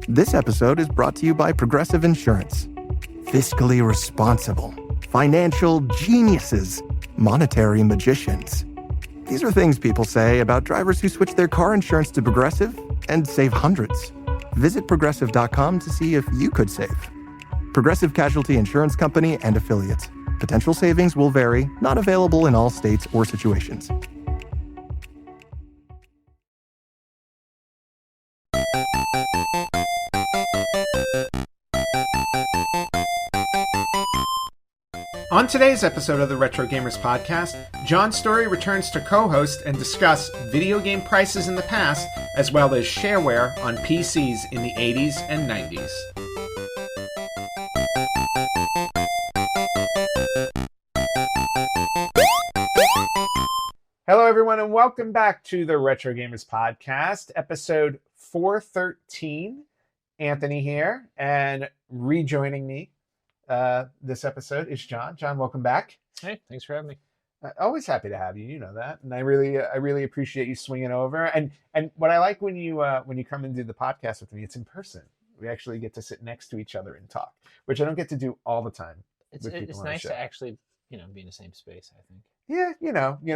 This episode is brought to you by Progressive Insurance. Fiscally responsible, financial geniuses, monetary magicians. These are things people say about drivers who switch their car insurance to Progressive and save hundreds. Visit progressive.com to see if you could save. Progressive Casualty Insurance Company and Affiliates. Potential savings will vary, not available in all states or situations. On today's episode of the Retro Gamers Podcast, John Story returns to co-host and discuss video game prices in the past, as well as shareware on PCs in the 80s and 90s. Hello, everyone, and welcome back to the Retro Gamers Podcast, episode 413. Anthony here, and rejoining me this episode is John. John, welcome back. Hey, thanks for having me. Always happy to have you. You know that, and I really appreciate you swinging over. And what I like when you come and do the podcast with me, it's in person. We actually get to sit next to each other and talk, which I don't get to do all the time. It's nice to actually be in the same space, I think. Yeah,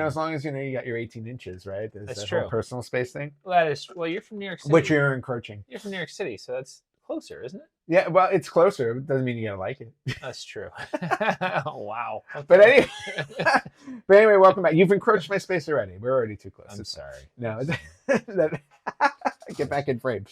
as long as you got your 18 inches, right? That's that true. Whole personal space thing. Well, that is. Well, you're from New York City. Which you're encroaching. You're from New York City, so that's closer, isn't it? Yeah, well, it's closer. It doesn't mean you're gonna like it. That's true. Wow. Okay. But anyway, welcome back. You've encroached my space already. We're already too close. I'm sorry. No, get back in frame.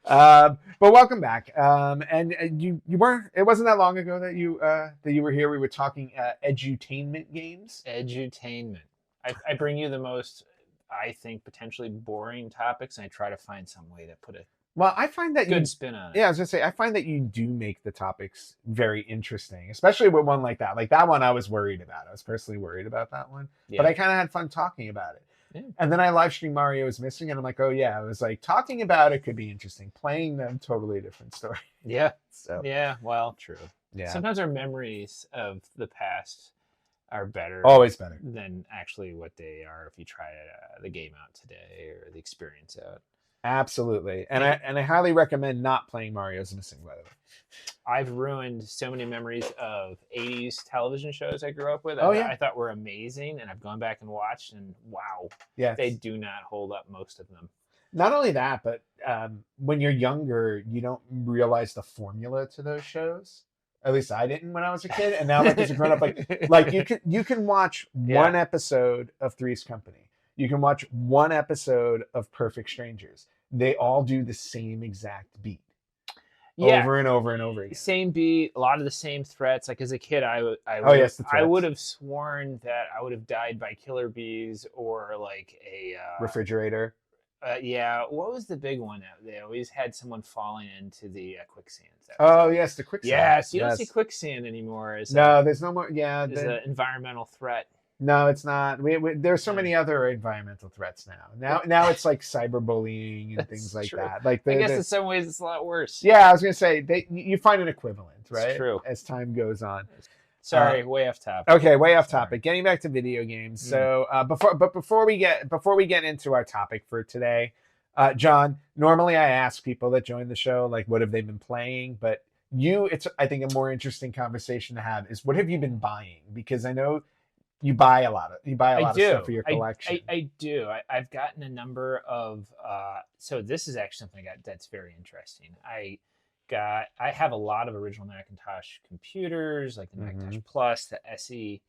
But welcome back. And you weren't. It wasn't that long ago that you were here. We were talking edutainment games. Edutainment. I bring you the most, I think, potentially boring topics, and I try to find some way to put a I find that good spin on it. Yeah, I was gonna say, I find that you do make the topics very interesting, especially with one like that. Like that one, I was worried about. I was personally worried about that one, but I kind of had fun talking about it. Yeah. And then I live streamed Mario is Missing, and I'm like, oh yeah, I was like, talking about it could be interesting. Playing them, totally different story. Yeah. So yeah, well, true. Yeah. Sometimes our memories of the past are better. Always better than actually what they are if you try the game out today or the experience out. Absolutely. And I highly recommend not playing Mario's Missing, by the way. I've ruined so many memories of 80s television shows I grew up with. I thought were amazing, and I've gone back and watched, and wow, they do not hold up, most of them. Not only that, but when you're younger, you don't realize the formula to those shows. At least I didn't when I was a kid, and now as a grown up, like you can watch one episode of Three's Company. You can watch one episode of Perfect Strangers. They all do the same exact beat. Over and over and over again. Same beat, a lot of the same threats. Like as a kid, I would have sworn that I would have died by killer bees or like a refrigerator. What was the big one? They always had someone falling into the quicksand. Yes, the quicksand. Yes, you don't see quicksand anymore. There's no more. Yeah, as an environmental threat. No, it's not. There's so many other environmental threats now. Now it's like cyberbullying and things like that. Like I guess in some ways it's a lot worse. Yeah, I was gonna say you find an equivalent, right? It's true. As time goes on. Sorry, way off topic. Okay, way off topic. Getting back to video games. So before we get into our topic for today, John, normally I ask people that join the show like what have they been playing, but it's I think a more interesting conversation to have is what have you been buying? Because I know you buy a lot of stuff for your collection. I do. I've gotten a number of. So this is actually something I got that's very interesting. I have a lot of original Macintosh computers, like the Macintosh Plus, the SE.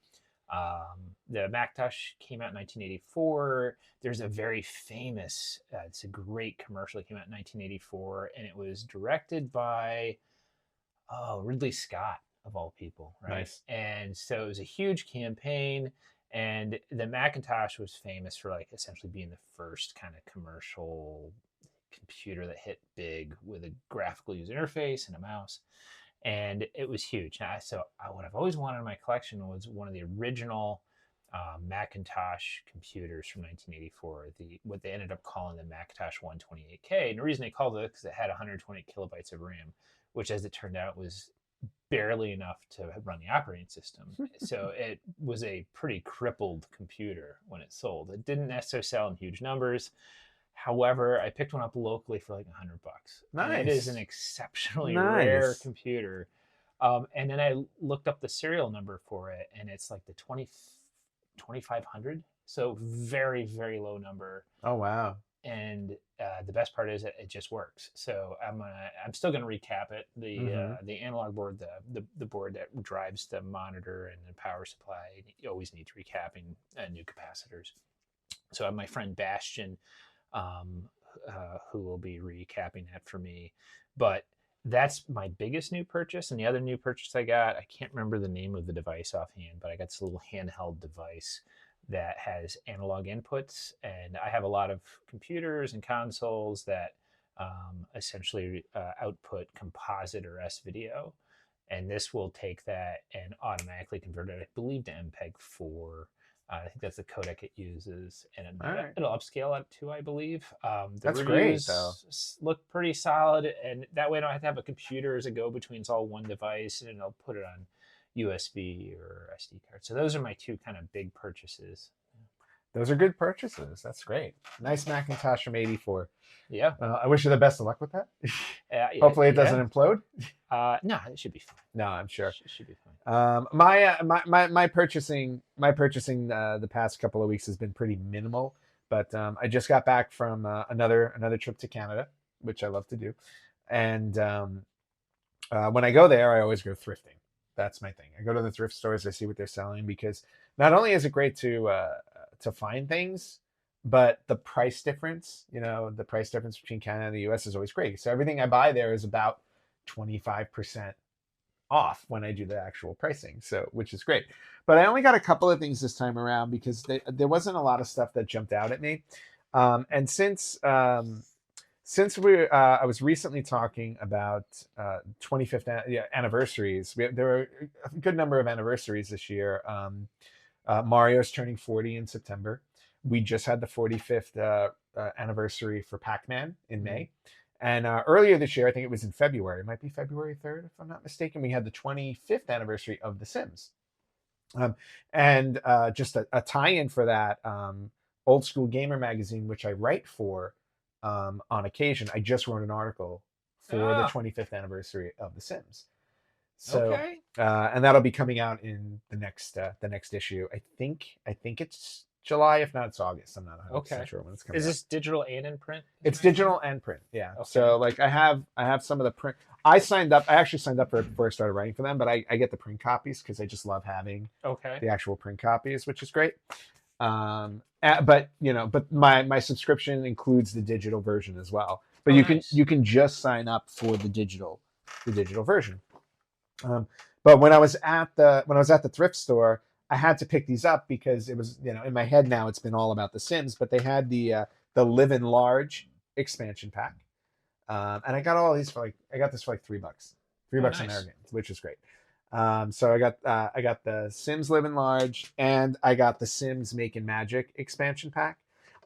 The Macintosh came out in 1984. There's a very famous. It's a great commercial that came out in 1984, and it was directed by Ridley Scott, of all people, right? Nice. And so it was a huge campaign, and the Macintosh was famous for like essentially being the first kind of commercial computer that hit big with a graphical user interface and a mouse, and it was huge. What I've always wanted in my collection was one of the original Macintosh computers from 1984, what they ended up calling the Macintosh 128K. And the reason they called it because it had 128 kilobytes of RAM, which as it turned out was barely enough to run the operating system. So it was a pretty crippled computer when it sold. It didn't necessarily sell in huge numbers. However, I picked one up locally for like $100. And it is an Nice. exceptionally rare Nice. computer. And then I looked up the serial number for it, and it's like the 2500. So very, very low number. Oh, wow. And the best part is it just works. So I'm still gonna recap it. The analog board, the board that drives the monitor and the power supply, always needs recapping, new capacitors. So I have my friend Bastion, um, who will be recapping that for me. But that's my biggest new purchase. And the other new purchase I got, I can't remember the name of the device offhand, but I got this little handheld device that has analog inputs. And I have a lot of computers and consoles that essentially output composite or S video. And this will take that and automatically convert it, I believe, to MPEG-4. I think that's the codec it uses, and it'll upscale it too, I believe. The That's great, reviews though. look pretty solid, and that way I don't have to have a computer as a go-between. It's all one device, and I'll put it on USB or SD card. So those are my two kind of big purchases. Those are good purchases. That's great. Nice Macintosh from '84. Yeah. I wish you the best of luck with that. Yeah, Hopefully it doesn't implode. No, it should be fine. No, I'm sure. It should be fine. My purchasing the past couple of weeks has been pretty minimal, but I just got back from another trip to Canada, which I love to do, and when I go there, I always go thrifting. That's my thing. I go to the thrift stores, I see what they're selling, because not only is it great to find things, but the price difference, the price difference between Canada and the US is always great. So everything I buy there is about 25% off when I do the actual pricing, so which is great. But I only got a couple of things this time around because there wasn't a lot of stuff that jumped out at me. And since I was recently talking about 25th anniversaries. There were a good number of anniversaries this year. Mario's turning 40 in September. We just had the 45th anniversary for Pac-Man in May. And earlier this year, I think it was in February, it might be February 3rd, if I'm not mistaken, we had the 25th anniversary of The Sims. And just a tie-in for that, Old School Gamer magazine, which I write for on occasion, I just wrote an article for the 25th anniversary of The Sims. So, Okay. And that'll be coming out in the next issue. I think it's July, if not it's August. I'm not 100% sure when it's coming. Is this digital and in print? It's digital and print, yeah. Okay. So like I have some of the print. I actually signed up for it before I started writing for them, but I get the print copies because I just love having the actual print copies, which is great. But my subscription includes the digital version as well. But you can just sign up for the digital version. But when I was at the thrift store, I had to pick these up because it was, in my head now it's been all about The Sims, but they had the Live in Large expansion pack. And I got all these I got this for like $3. $3 American, which is great. So I got the Sims Live in Large, and I got the Sims Make and Magic expansion pack.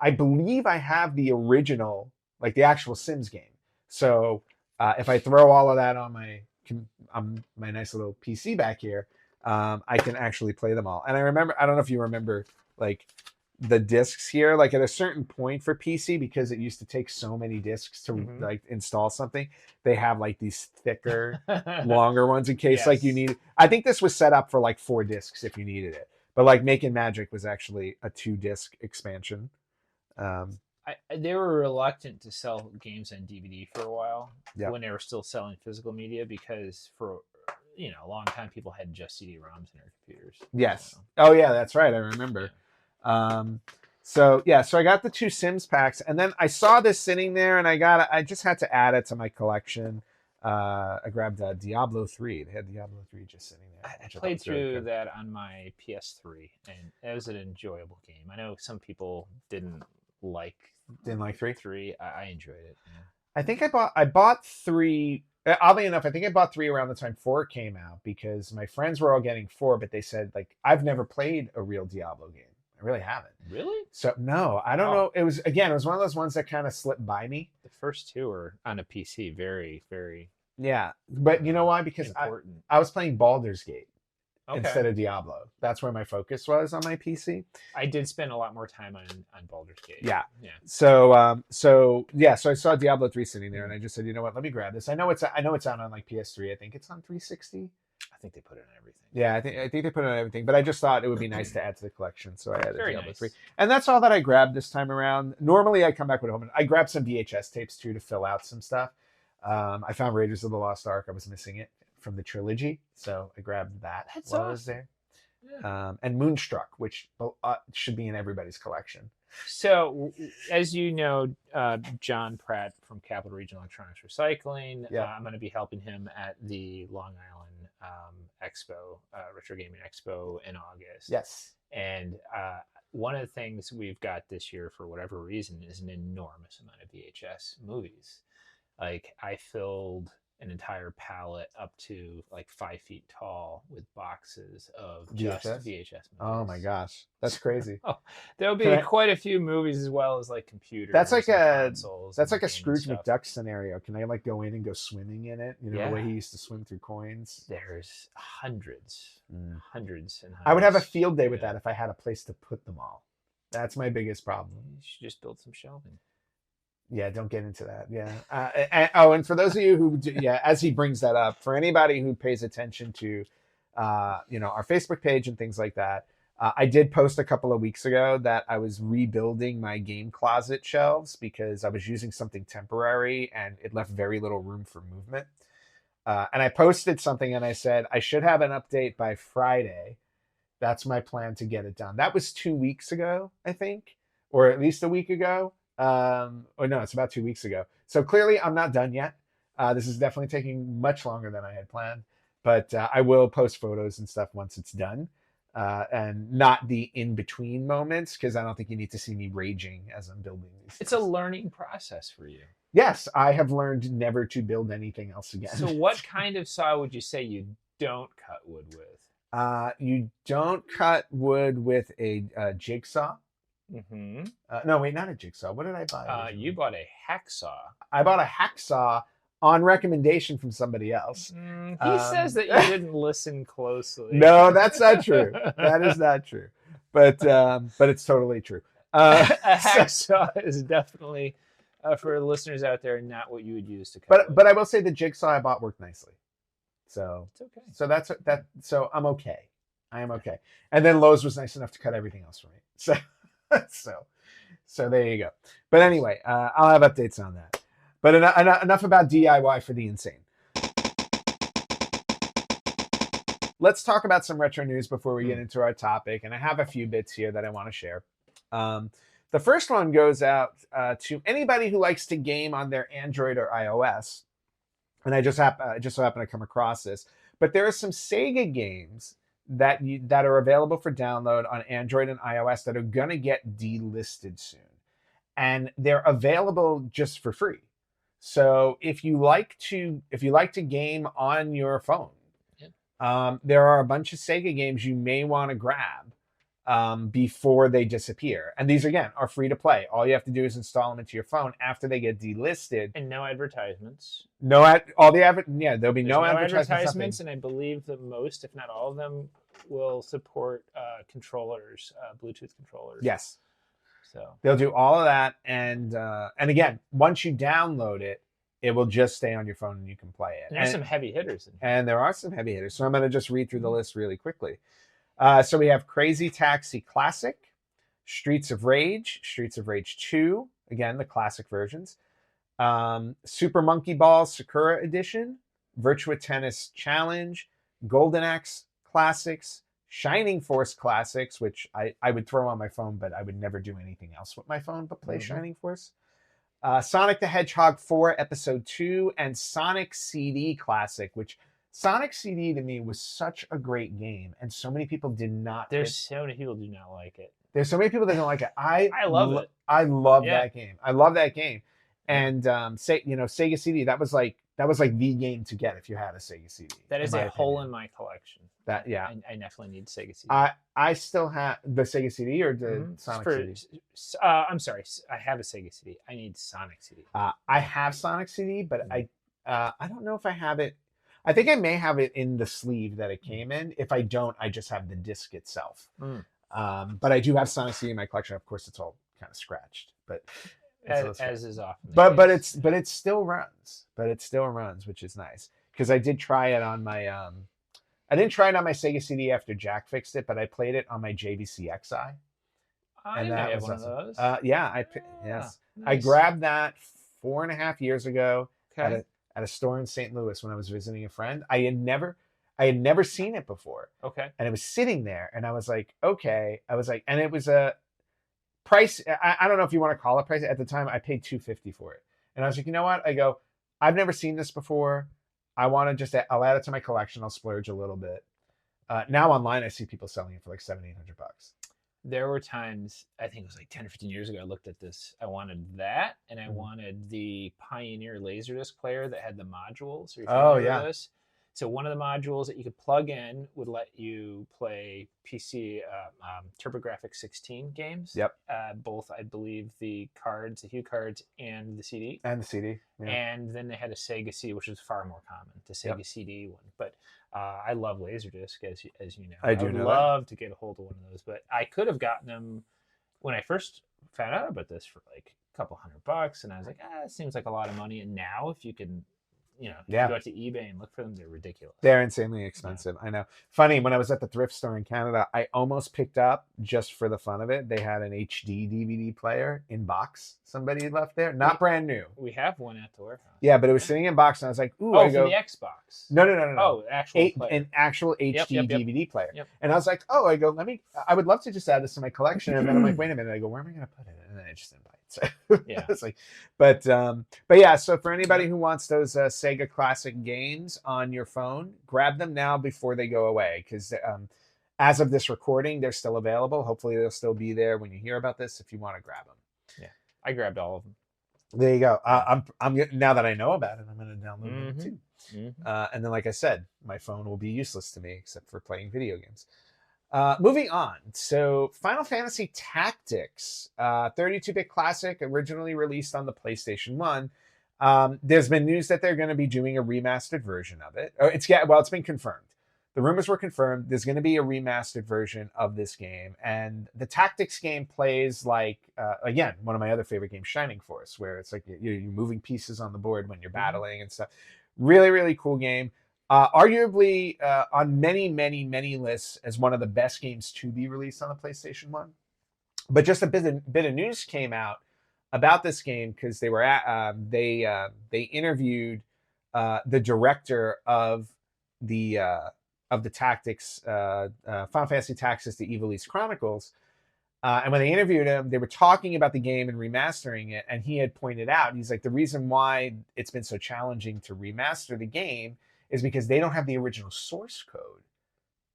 I believe I have the original, like the actual Sims game. So if I throw all of that on my nice little PC back here, I can actually play them all. And I don't know if you remember, like the discs here, like at a certain point for PC, because it used to take so many discs to like install something, they have like these thicker, longer ones in case like you need. I think this was set up for like 4 discs if you needed it. But like Making Magic was actually a 2-disc expansion. They were reluctant to sell games on DVD for a while when they were still selling physical media, because for a long time people had just CD-ROMs in their computers. Yes. Oh yeah, that's right. I remember. So I got the 2 Sims packs, and then I saw this sitting there, and I just had to add it to my collection. I grabbed Diablo 3. They had Diablo 3 just sitting there. I played through that on my PS3, and it was an enjoyable game. I know some people didn't like 3. I enjoyed it. Yeah. I think I bought 3. Oddly enough, I think I bought 3 around the time 4 came out, because my friends were all getting 4, but they said, like, I've never played a real Diablo game. I really haven't. Really? So no, I don't know. It was one of those ones that kind of slipped by me. The first 2 are on a PC, very, very. Yeah, but you know why? Because I was playing Baldur's Gate, instead of Diablo. That's where my focus was on my PC. I did spend a lot more time on Baldur's Gate. Yeah. Yeah. So I saw Diablo 3 sitting there, and I just said, you know what, let me grab this. I know it's out on like PS3. I think it's on 360. I think they put it on everything. Yeah, I think they put it on everything. But I just thought it would be nice to add to the collection, so I added Very Diablo nice. 3. And that's all that I grabbed this time around. Normally, I come back with a home. I grabbed some VHS tapes too to fill out some stuff. I found Raiders of the Lost Ark. I was missing it from the trilogy, so I grabbed that That's while I was there. Yeah. And Moonstruck, which should be in everybody's collection. So, as you know, John Pratt from Capital Region Electronics Recycling, I'm going to be helping him at the Long Island Expo, Retro Gaming Expo in August. Yes. And one of the things we've got this year, for whatever reason, is an enormous amount of VHS movies. Like, I filled an entire pallet up to like 5 feet tall with boxes of just VHS movies. Oh my gosh, that's crazy. There'll be quite a few movies, as well as like computers. That's like a Scrooge McDuck scenario. Can I like go in and go swimming in it? You know, the way he used to swim through coins. There's hundreds and hundreds. I would have a field day with that if I had a place to put them all. That's my biggest problem. You should just build some shelving. Yeah, don't get into that. Yeah. And for those of you who, as he brings that up, for anybody who pays attention to, our Facebook page and things like that, I did post a couple of weeks ago that I was rebuilding my game closet shelves because I was using something temporary and it left very little room for movement. And I posted something and I said, I should have an update by Friday. That's my plan to get it done. That was 2 weeks ago, I think, or at least a week ago. Or no, it's about 2 weeks ago. So clearly I'm not done yet. This is definitely taking much longer than I had planned, but I will post photos and stuff once it's done. And not the in-between moments, because I don't think you need to see me raging as I'm building these. It's a learning process for you. Yes, I have learned never to build anything else again. So what kind of saw would you say you don't cut wood with? You don't cut wood with a jigsaw. Mm-hmm. No, wait, not a jigsaw. What did I buy? You bought a hacksaw. I bought a hacksaw on recommendation from somebody else. He says that you didn't listen closely. No, that's not true. That is not true. But it's totally true. A hacksaw is definitely, for listeners out there, not what you would use to cut wood. But I will say the jigsaw I bought worked nicely. So it's okay. So that's that. So I'm okay. I am okay. And then Lowe's was nice enough to cut everything else for me. So there you go. But anyway, I'll have updates on that. But enough about DIY for the insane. Let's talk about some retro news before we get into our topic. And I have a few bits here that I want to share. The first one goes out to anybody who likes to game on their Android or iOS. And I just so happen to come across this. But there are some Sega games that are available for download on Android and iOS that are gonna get delisted soon, and they're available just for free. So if you like to game on your phone, there are a bunch of Sega games you may want to grab before they disappear. And these again are free to play. All you have to do is install them into your phone after they get delisted. And no advertisements. There'll be no advertisements, and I believe that most, if not all of them, will support controllers, Bluetooth controllers. Yes. So they'll do all of that, and again, once you download it, it will just stay on your phone and you can play it. And there's some heavy hitters in here. And there are some heavy hitters. So I'm going to just read through the list really quickly. So we have Crazy Taxi Classic, Streets of Rage 2, again, the classic versions, Super Monkey Ball Sakura Edition, Virtua Tennis Challenge, Golden Axe Classics, Shining Force Classics, which I would throw on my phone, but I would never do anything else with my phone but play Shining Force. Sonic the Hedgehog 4 Episode 2, and Sonic CD Classic, which Sonic CD to me was such a great game, and so many people did not. So many people do not like it. There's so many people that don't like it. I love it. I love that game. I love that game. And Sega CD, that was like the game to get if you had a Sega CD. That is a hole in my collection. I definitely need Sega CD. I still have the Sega CD or the Sonic CD. I'm sorry, I have a Sega CD. I need Sonic CD. I have Sonic CD, but I don't know if I have it. I think I may have it in the sleeve that it came in. If I don't, I just have the disc itself. But I do have Sonic CD in my collection. Of course, it's all kind of scratched, but as is often. But it still runs. But it still runs, which is nice because I did try it on my I didn't try it on my Sega CD after Jack fixed it, but I played it on my JVC XI. I have one awesome. of those. Yes. Nice. I grabbed that 4.5 years ago Okay. at a store in St. Louis when I was visiting a friend. I had never seen it before. Okay. And it was sitting there and I was like, okay. And it was a price. I don't know if you want to call it price. At the time I paid $250 for it. And I was like, you know what? I go, I've never seen this before. I want to I'll add it to my collection. I'll splurge a little bit. Now online, I see people selling it for like $700-800. There were times, I think it was like 10 or 15 years ago, I looked at this. I wanted that, and I wanted the Pioneer Laserdisc player that had the modules. Oh, yeah. This? So one of the modules that you could plug in would let you play PC TurboGrafx 16 games. Yep. Both, I believe, the Hue cards, and the CD. And the CD. Yeah. And then they had a Sega CD, which is far more common, the Sega CD one. But I love Laserdisc, as you know. I would love to get a hold of one of those, but I could have gotten them when I first found out about this for like a couple $100, and I was like, it seems like a lot of money. And now, if you can, if you go out to eBay and look for them, they're ridiculous. They're insanely expensive. Yeah. I know. Funny, when I was at the thrift store in Canada, I almost picked up, just for the fun of it, they had an HD DVD player in box somebody left there. Not brand new. We have one at the warehouse. Yeah, but it was sitting in box, and I was like, ooh. Oh, for the Xbox. No. Oh, an actual HD DVD player. Yep. And I was like, I would love to just add this to my collection. And then I'm like, wait a minute. I go, where am I going to put it? And then I just didn't buy it. So yeah. It's like, but yeah, so for anybody who wants those Sega classic games on your phone, grab them now before they go away. Because as of this recording, they're still available. Hopefully they'll still be there when you hear about this if you want to grab them. Yeah. I grabbed all of them. There you go. I'm now that I know about it, I'm going to download them too. And then, like I said, my phone will be useless to me except for playing video games. Moving on. So, Final Fantasy Tactics, 32-bit classic, originally released on the PlayStation 1. There's been news that they're going to be doing a remastered version of it. It's been confirmed. The rumors were confirmed. There's going to be a remastered version of this game. And the Tactics game plays like, again, one of my other favorite games, Shining Force, where it's like you're moving pieces on the board when you're battling and stuff. Really, really cool game. Arguably on many, many, many lists as one of the best games to be released on the PlayStation 1. But just a bit of news came out about this game because they interviewed the director of the Tactics, Final Fantasy Tactics: The Ivalice Chronicles. And when they interviewed him, they were talking about the game and remastering it. And he had pointed out, he's like, the reason why it's been so challenging to remaster the game is because they don't have the original source code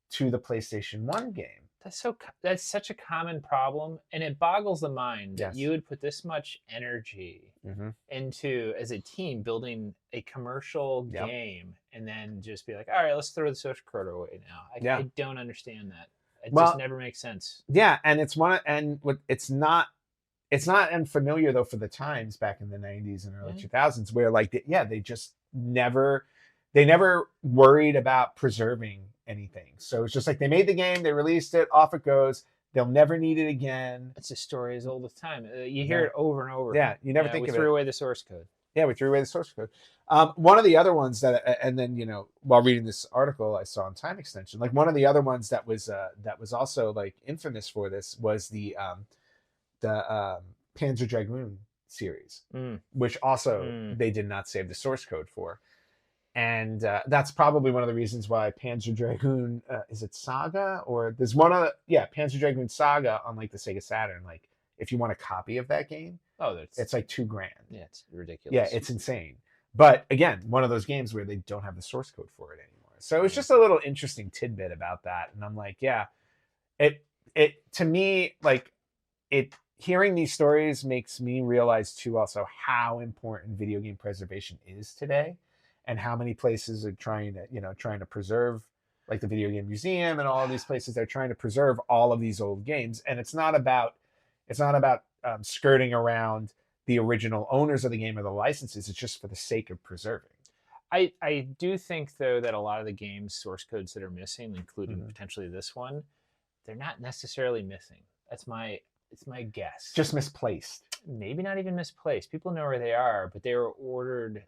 to the PlayStation 1 game. That's such a common problem, and it boggles the mind that you would put this much energy into, as a team, building a commercial game and then just be like, all right, let's throw the source code away now. I don't understand that. It just never makes sense. Yeah, and it's not unfamiliar though for the times back in the 90s and early 2000s where they just never worried about preserving anything. So it's just like they made the game, they released it, off it goes. They'll never need it again. It's a story as old as time. You hear it over and over. Yeah, you never think of it. We threw away the source code. Yeah, we threw away the source code. One of the other ones that, and then while reading this article I saw on Time Extension, like one of the other ones that was also like infamous for this was the Panzer Dragoon series, which also they did not save the source code for. And that's probably one of the reasons why Panzer Dragoon, is it Saga? Or there's Panzer Dragoon Saga on like the Sega Saturn. Like if you want a copy of that game, it's like $2,000. Yeah, it's ridiculous. Yeah, it's insane. But again, one of those games where they don't have the source code for it anymore. So it's just a little interesting tidbit about that. And I'm like, it to me, like hearing these stories makes me realize too also how important video game preservation is today. And how many places are trying to preserve, like the Video Game Museum and all of these places, they're trying to preserve all of these old games. And it's not about skirting around the original owners of the game or the licenses. It's just for the sake of preserving. I do think though that a lot of the games source codes that are missing, including Mhm. potentially this one, they're not necessarily missing. It's my guess. Just misplaced. Maybe not even misplaced. People know where they are, but they were ordered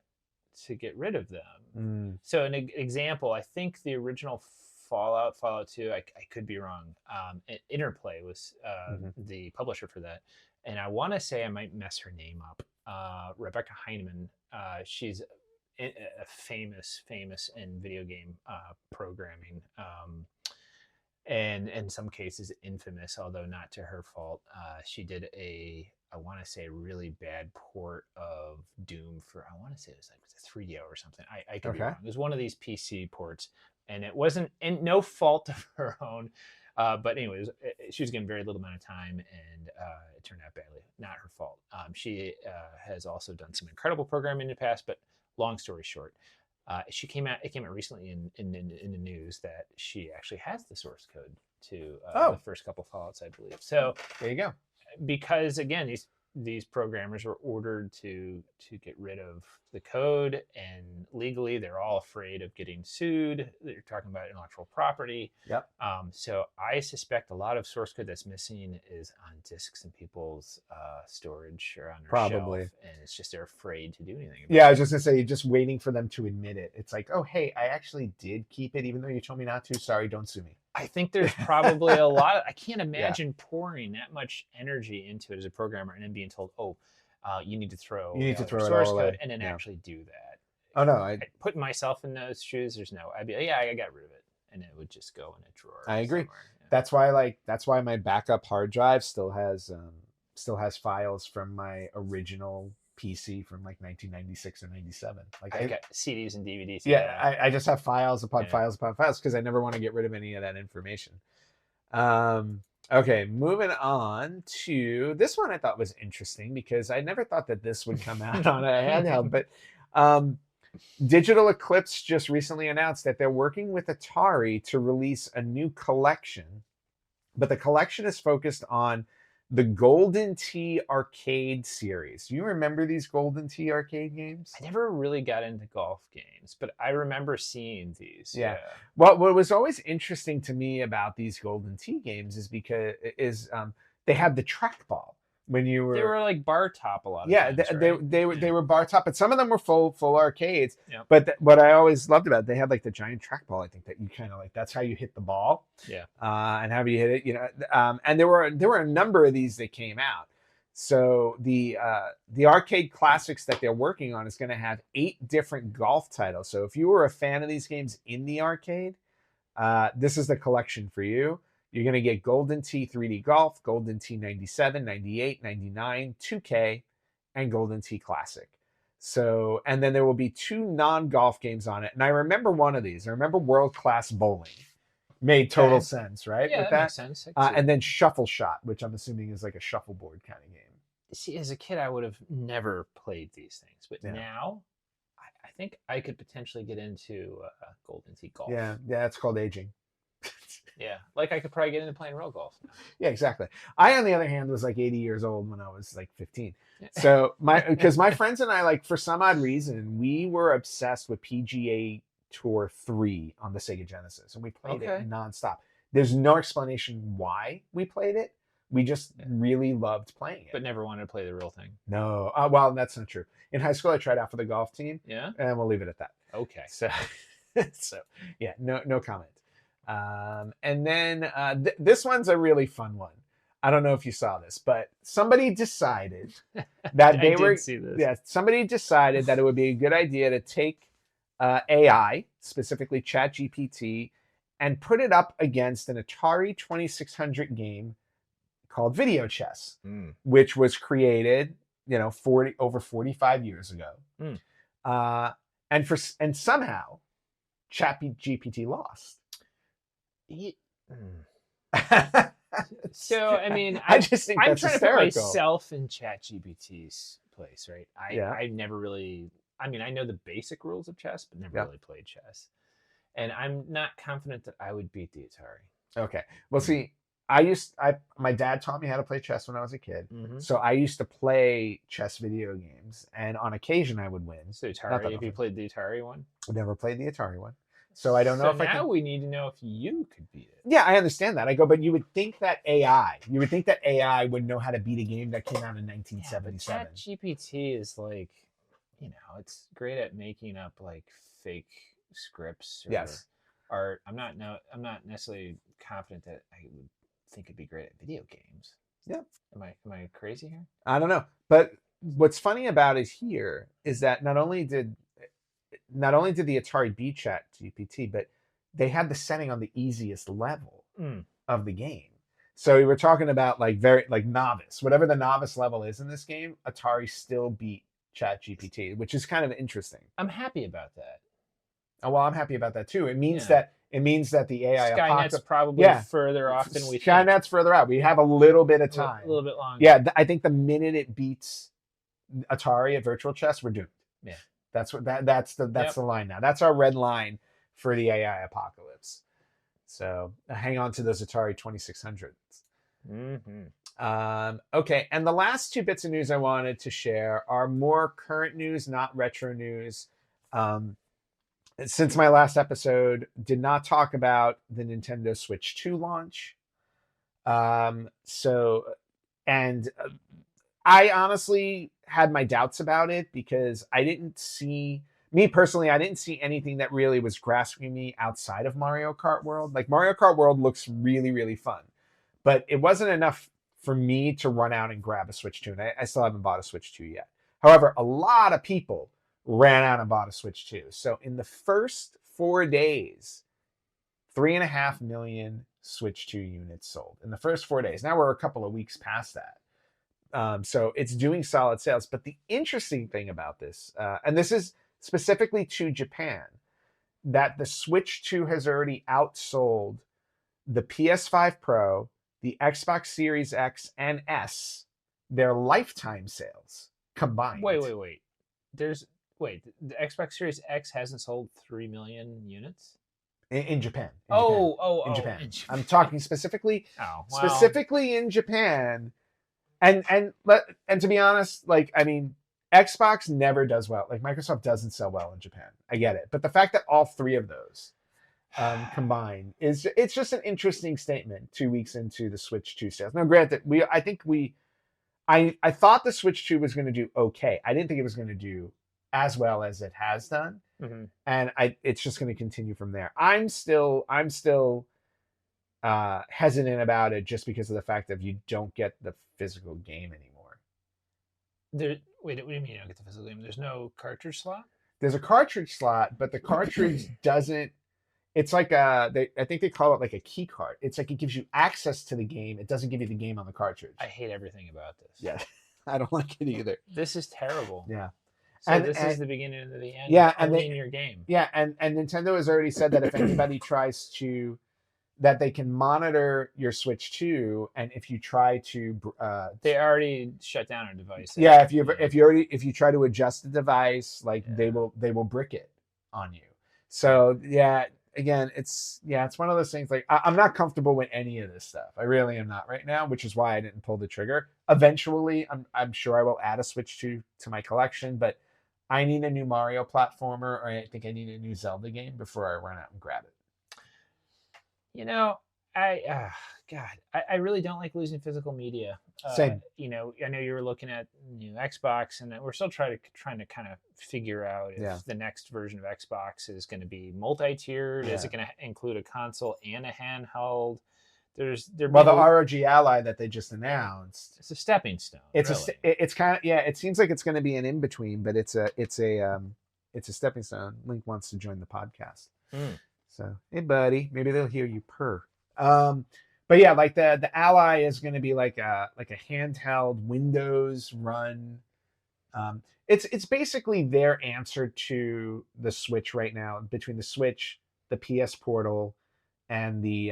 to get rid of them. Mm. So an example, I think the original Fallout 2, I could be wrong. Interplay was Mhm. the publisher for that, and I want to say I might mess her name up. Rebecca Heineman. She's a famous in video game programming, and in some cases infamous, although not to her fault. She did I want to say a really bad port of Doom for, I want to say it was like a 3DO or something. I could be Okay. wrong. It was one of these PC ports, and it wasn't in no fault of her own. But anyways, she was given very little amount of time, and it turned out badly. Not her fault. She has also done some incredible programming in the past, but long story short, she came out. It came out recently in the news that she actually has the source code to the first couple Fallouts, I believe. So There you go. because again, these programmers were ordered to get rid of the code, and legally they're all afraid of getting sued. They're talking about intellectual property. Yep. So I suspect a lot of source code that's missing is on disks in people's storage or on their Probably. shelf, and it's just they're afraid to do anything about Yeah, I it. was just gonna say, just waiting for them to admit it. It's like, oh, hey, I actually did keep it, even though you told me not to. Sorry, don't sue me. I think there's probably a lot. I can't imagine pouring that much energy into it as a programmer and then being told, "Oh, you need to throw You need to your throw it source all code," away. and then Yeah. actually do that. Oh no, Putting myself in those shoes, there's no. I'd be like, yeah, I got rid of it, and it would just go in a drawer. I agree. somewhere. Yeah. that's why my backup hard drive still has files from my original PC from like 1996 or 97. Like I got CDs and DVDs. yeah, I just have files upon Yeah. files upon files because I never want to get rid of any of that information. Okay, moving on to this one. I thought was interesting because I never thought that this would come out on a handheld, but Digital Eclipse just recently announced that they're working with Atari to release a new collection, but the collection is focused on the Golden Tee arcade series. Do you remember these Golden Tee arcade games? I never really got into golf games, but I remember seeing these. Yeah. Well, what was always interesting to me about these Golden Tee games is because they had the trackball when you were. They were like bar top a lot of Yeah, times, right? they were bar top, but some of them were full arcades. Yep. But what I always loved about it, they had like the giant trackball. I think that you kind of like that's how you hit the ball. Yeah. And how you hit it, you know. And there were a number of these that came out. So the arcade classics that they're working on is going to have 8 different golf titles. So if you were a fan of these games in the arcade, this is the collection for you. You're going to get Golden Tee 3D Golf, Golden Tee 97, 98, 99, 2K, and Golden Tee Classic. So, and then there will be 2 non-golf games on it. And I remember one of these. I remember World Class Bowling. Made total sense, right? Yeah, with that makes sense. And then Shuffle Shot, which I'm assuming is like a shuffleboard kind of game. See, as a kid, I would have never played these things, but Yeah. now I think I could potentially get into Golden Tee Golf. Yeah, it's called aging. Yeah, like I could probably get into playing real golf. Yeah, exactly. I, on the other hand, was like 80 years old when I was like 15. Yeah. So because my friends and I, like for some odd reason, we were obsessed with PGA Tour 3 on the Sega Genesis, and we played it nonstop. There's no explanation why we played it. We just really loved playing it. But never wanted to play the real thing. No, well, that's not true. In high school, I tried out for the golf team. Yeah. And we'll leave it at that. Okay. So yeah, no comment. And then this one's a really fun one. I don't know if you saw this, but somebody decided that they were. See this. Yeah, somebody decided that it would be a good idea to take AI, specifically ChatGPT, and put it up against an Atari 2600 game called Video Chess, which was created, over 45 years ago. And somehow ChatGPT lost. So I mean, I just think I'm that's trying hysterical. to put myself in ChatGPT's place, right? Yeah. I never really. I mean, I know the basic rules of chess, but never really played chess, and I'm not confident that I would beat the Atari. Okay. Well, see, my dad taught me how to play chess when I was a kid. Mhm. So I used to play chess video games, and on occasion I would win. So Not Atari, that have you often. played the Atari one? I never played the Atari one. So I don't know if I now can. we need to know if you could beat it. Yeah, I understand that. I go, but you would think that AI would know how to beat a game that came out in Yeah, but 1977. ChatGPT is like, it's great at making up like fake scripts or Yes. art. I'm not necessarily confident that I would think it'd be great at video games. Yeah. Am I crazy here? I don't know. But what's funny about it here is that not only did the Atari beat ChatGPT, but they had the setting on the easiest level of the game. So we were talking about like very like novice, whatever the novice level is in this game, Atari still beat ChatGPT, which is kind of interesting. I'm happy about that. Oh, well, I'm happy about that too. It means Yeah. that the AI Skynet's probably further off than we think. Skynet's further out. We have a little bit of time. A little bit longer. Yeah, I think the minute it beats Atari at virtual chess, we're doomed. Yeah. That's the line now. That's our red line for the AI apocalypse. So hang on to those Atari 2600s. Mm-hmm. Okay, and the last two bits of news I wanted to share are more current news, not retro news. Since my last episode, did not talk about the Nintendo Switch 2 launch. I honestly had my doubts about it because I didn't see anything that really was grasping me outside of Mario Kart World. Like Mario Kart World looks really, really fun, but it wasn't enough for me to run out and grab a Switch 2. And I still haven't bought a Switch 2 yet. However, a lot of people ran out and bought a Switch 2. So in the first 4 days, 3.5 million Switch 2 units sold in the first 4 days. Now we're a couple of weeks past that. So it's doing solid sales. But the interesting thing about this, and this is specifically to Japan, that the Switch 2 has already outsold the PS5 Pro, the Xbox Series X and S, their lifetime sales combined. Wait. The Xbox Series X hasn't sold 3 million units? In Japan. In Japan. I'm talking specifically in Japan. And to be honest, like, I mean, Xbox never does well. Like Microsoft doesn't sell well in Japan. I get it. But the fact that all three of those combined it's just an interesting statement 2 weeks into the Switch 2 sales. Now, granted, I thought the Switch 2 was going to do okay. I didn't think it was going to do as well as it has done. Mm-hmm. And it's just going to continue from there. I'm still hesitant about it just because of the fact that you don't get the physical game anymore. Wait, what do you mean you don't get the physical game? There's no cartridge slot? There's a cartridge slot, but the cartridge doesn't. It's like I think they call it like a key card. It's like it gives you access to the game. It doesn't give you the game on the cartridge. I hate everything about this. Yeah, I don't like it either. This is terrible. Yeah. So this is the beginning of the end. Yeah, and in your game. Yeah, and Nintendo has already said that if anybody tries to, that they can monitor your Switch 2, and if you try to, they already shut down our device. Yeah, if you try to adjust the device, like they will brick it on you. So yeah, again, it's one of those things. Like I'm not comfortable with any of this stuff. I really am not right now, which is why I didn't pull the trigger. Eventually, I'm sure I will add a Switch 2 to my collection, but I need a new Mario platformer, or I think I need a new Zelda game before I run out and grab it. I really don't like losing physical media. Same. I know you were looking at Xbox, and we're still trying to kind of figure out if the next version of Xbox is going to be multi-tiered. Is it going to include a console and a handheld? The ROG Ally that they just announced. It's a stepping stone. It's kind of it seems like it's going to be an in between, but it's a stepping stone. Link wants to join the podcast. So hey buddy, maybe they'll hear you purr. But yeah, like the Ally is going to be like a handheld Windows run. It's basically their answer to the Switch right now, between the Switch, the PS Portal, and the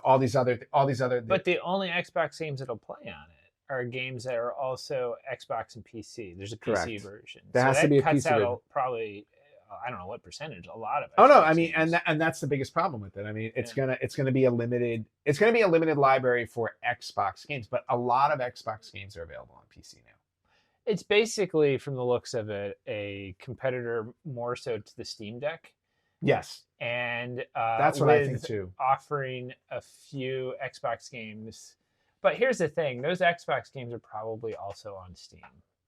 all these other. But the only Xbox games that'll play on it are games that are also Xbox and PC. There's a PC version. There has to be a PC version. Probably I don't know what percentage, a lot of Oh no, Xbox I mean, games. and that's the biggest problem with it. I mean, Yeah. it's gonna be a limited library for Xbox games, but a lot of Xbox games are available on PC now. It's basically, from the looks of it, a competitor more so to the Steam Deck, Yes, and that's what I think with too. offering a few Xbox games. But here's the thing: those Xbox games are probably also on Steam.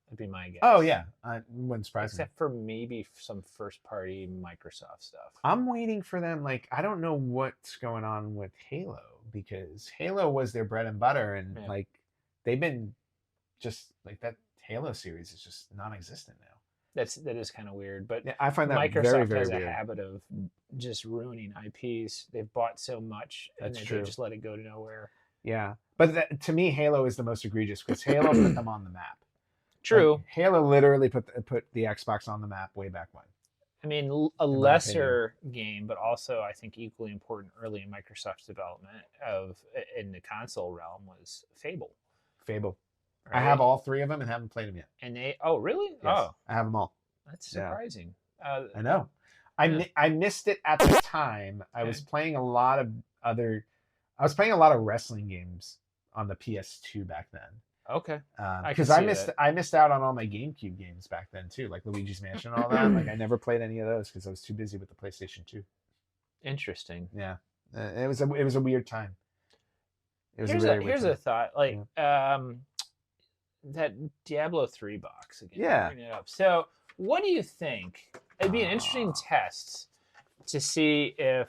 Would be my guess. Oh yeah, wouldn't surprise me. Except for maybe some first-party Microsoft stuff. I'm waiting for them. Like, I don't know what's going on with Halo, because Halo was their bread and butter, and Yeah. like they've been just like that. Halo series is just non-existent now. That is kind of weird, but Yeah, I find that Microsoft very, very has weird. a habit of just ruining IPs. They've bought so much, and That's they true. just let it go to nowhere. Yeah, but to me, Halo is the most egregious because Halo put them on the map. True. Like, Halo literally put the Xbox on the map way back when. I mean, a my lesser game, but also I think equally important early in Microsoft's development in the console realm was Fable. Fable. Right? I have all 3 of them and haven't played them yet. And oh really? Yes, Oh, I have them all. that's surprising. I know. Yeah. I missed it at the time. I was playing a lot of wrestling games on the PS2 back then. Okay. Because I missed out on all my GameCube games back then too, like Luigi's Mansion and all that. Like, I never played any of those because I was too busy with the PlayStation 2. Interesting. Yeah, it was a weird time. It was Here's a really weird a time. thought. Like that Diablo 3 box again. Yeah. Bring it up. So, what do you think? It'd be an interesting test to see if,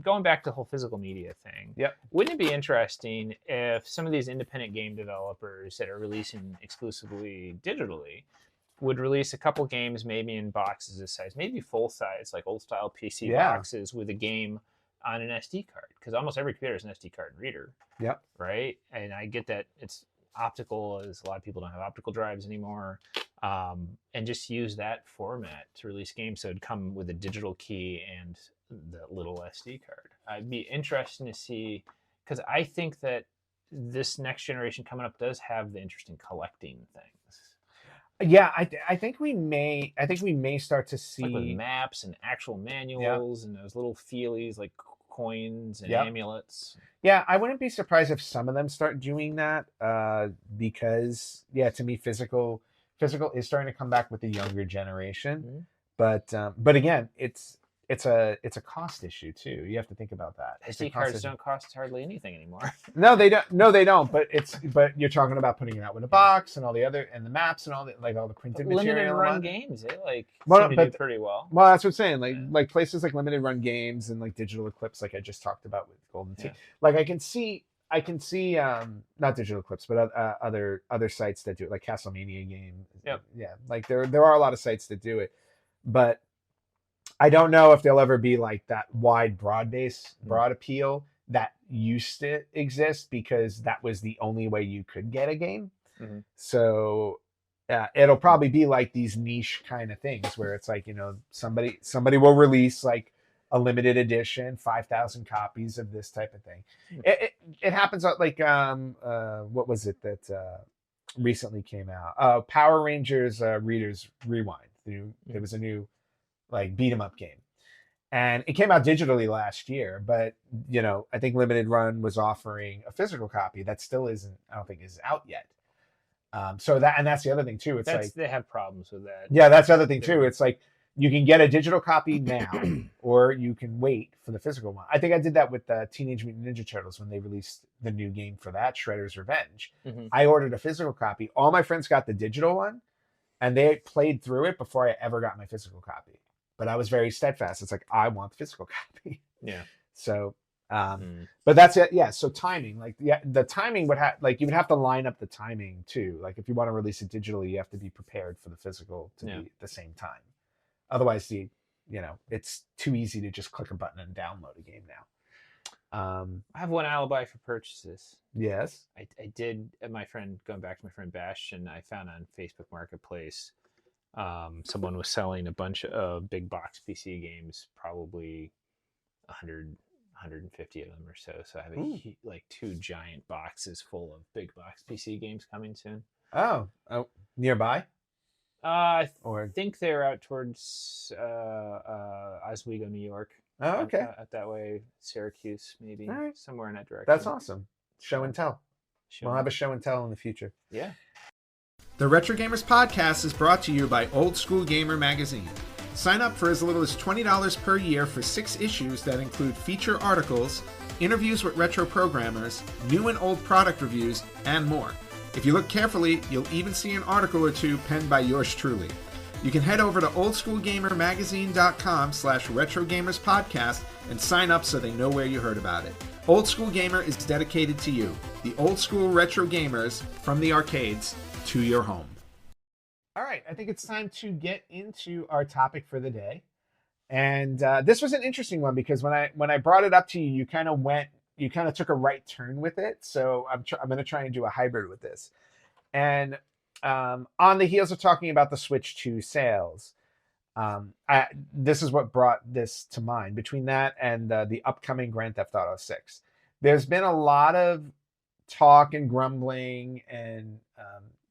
going back to the whole physical media thing. Yep. Wouldn't it be interesting if some of these independent game developers that are releasing exclusively digitally would release a couple games maybe in boxes this size, maybe full size, like old style PC boxes with a game on an SD card? Because almost every computer is an SD card reader. Yep. Right? And I get that it's optical, as a lot of people don't have optical drives anymore, and just use that format to release games, so it'd come with a digital key and the little SD card. It'd be interesting to see, because I think that this next generation coming up does have the interest in collecting things. Yeah, I think we may start to see, like with maps and actual manuals and those little feelies like coins and amulets. Yeah, I wouldn't be surprised if some of them start doing that, because to me, physical is starting to come back with the younger generation. Mm-hmm. But again, it's a cost issue too. You have to think about that. SD cards don't cost hardly anything anymore. No, they don't. No, they don't. But you're talking about putting it out with a box and all the other, and the maps and all the all the printed material. Limited run games, seem to do pretty well. Well, that's what I'm saying. Like places like limited run games and like Digital Eclipse, like I just talked about with Golden Tee. Like I can see not Digital Eclipse, but other sites that do it, like Castlemania game. Yep. Yeah, like there are a lot of sites that do it, but I don't know if there'll ever be like that wide broad appeal that used to exist, because that was the only way you could get a game. Mm-hmm. So it'll probably be like these niche kind of things where it's like, somebody will release like a limited edition, 5,000 copies of this type of thing. Mm-hmm. It happens like what was it that recently came out? Power Rangers Readers Rewind. There was a new like beat 'em up game, and it came out digitally last year, but I think Limited Run was offering a physical copy that still I don't think is out yet. So that's the other thing too. It's they have problems with that. Yeah, that's the other thing too. It's like you can get a digital copy now, or you can wait for the physical one. I think I did that with Teenage Mutant Ninja Turtles when they released the new game for that, Shredder's Revenge. Mm-hmm. I ordered a physical copy. All my friends got the digital one, and they played through it before I ever got my physical copy. But I was very steadfast. It's like, I want the physical copy. Yeah. So, but that's it. Yeah. So timing, the timing would you would have to line up the timing too. Like if you want to release it digitally, you have to be prepared for the physical to be at the same time. Otherwise, it's too easy to just click a button and download a game now. I have one alibi for purchases. Yes. I did. Going back to my friend Bastion, I found on Facebook Marketplace, someone was selling a bunch of big box PC games, probably 100, 150 of them or so. So I have like 2 giant boxes full of big box PC games coming soon. Oh, nearby? Or think they're out towards Oswego, New York. oh, okay, Out that way, Syracuse, maybe all right, somewhere in that direction. that's awesome. Show and tell. Sure. We'll have a show and tell in the future. Yeah. The Retro Gamers Podcast is brought to you by Old School Gamer Magazine. Sign up for as little as $20 per year for 6 issues that include feature articles, interviews with retro programmers, new and old product reviews, and more. If you look carefully, you'll even see an article or two penned by yours truly. You can head over to oldschoolgamermagazine.com/retrogamerspodcast and sign up so they know where you heard about it. Old School Gamer is dedicated to you, the old school retro gamers from the arcades to your home. All right, I think it's time to get into our topic for the day. And this was an interesting one because when I brought it up to you, you kind of took a right turn with it. So I'm going to try and do a hybrid with this. And on the heels of talking about the Switch 2 sales, this is what brought this to mind. Between that and the upcoming Grand Theft Auto 6, there's been a lot of talk and grumbling and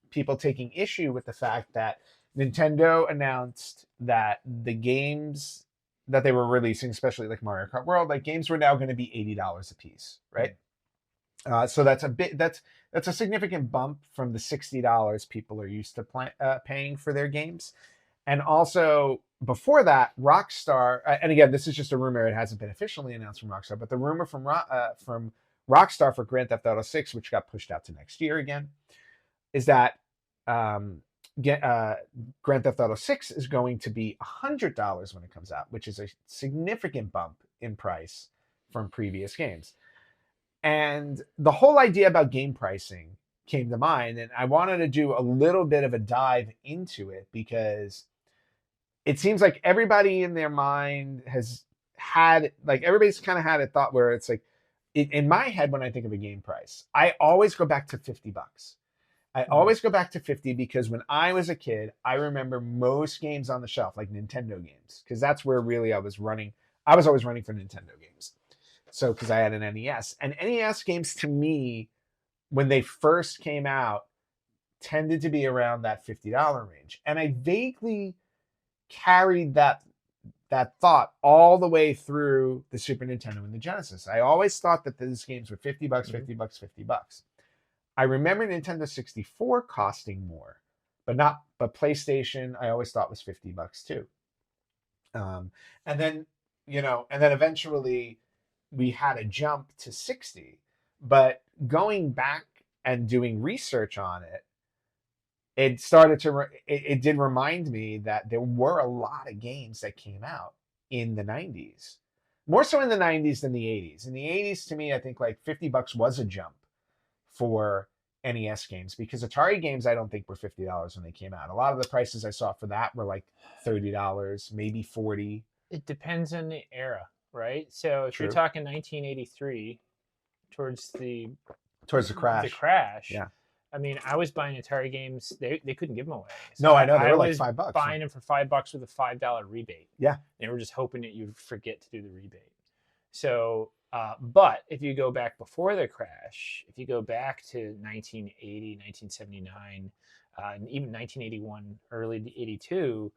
people taking issue with the fact that Nintendo announced that the games that they were releasing, especially like Mario Kart World, like games were now going to be $80 a piece, right? So that's a significant bump from the $60 people are used to paying for their games. And also before that, Rockstar, and again, this is just a rumor; it hasn't been officially announced from Rockstar, but the rumor from Rockstar for Grand Theft Auto 6, which got pushed out to next year again, is that Grand Theft Auto 6 is going to be $100 when it comes out, which is a significant bump in price from previous games. And the whole idea about game pricing came to mind, and I wanted to do a little bit of a dive into it because it seems like everybody in their mind has had, like, everybody's kind of had a thought where it's like, in my head, when I think of a game price, I always go back to $50. I always go back to 50 because when I was a kid, I remember most games on the shelf, like Nintendo games, because that's where really I was running. I was always running for Nintendo games. So, because I had an NES. And NES games, to me, when they first came out, tended to be around that $50 range. And I vaguely carried that thought all the way through the Super Nintendo and the Genesis. I always thought that these games were $50, $50, $50. I remember Nintendo 64 costing more, but PlayStation I always thought was $50 too. And then eventually we had a jump to 60, but going back and doing research on it, it did remind me that there were a lot of games that came out in the 90s, more so in the 90s than the 80s. In the 80s, to me, I think like $50 was a jump for NES games because Atari games I don't think were $50 when they came out. A lot of the prices I saw for that were like $30, maybe $40. It depends on the era, right? So if you're talking 1983, towards the crash. Yeah. I mean, I was buying Atari games. They couldn't give them away. So no, I know they were like was $5. Buying them for $5 with a $5 rebate. Yeah, they were just hoping that you'd forget to do the rebate. So, but if you go back before the crash, if you go back to 1980, 1979, and even 1981, early 82,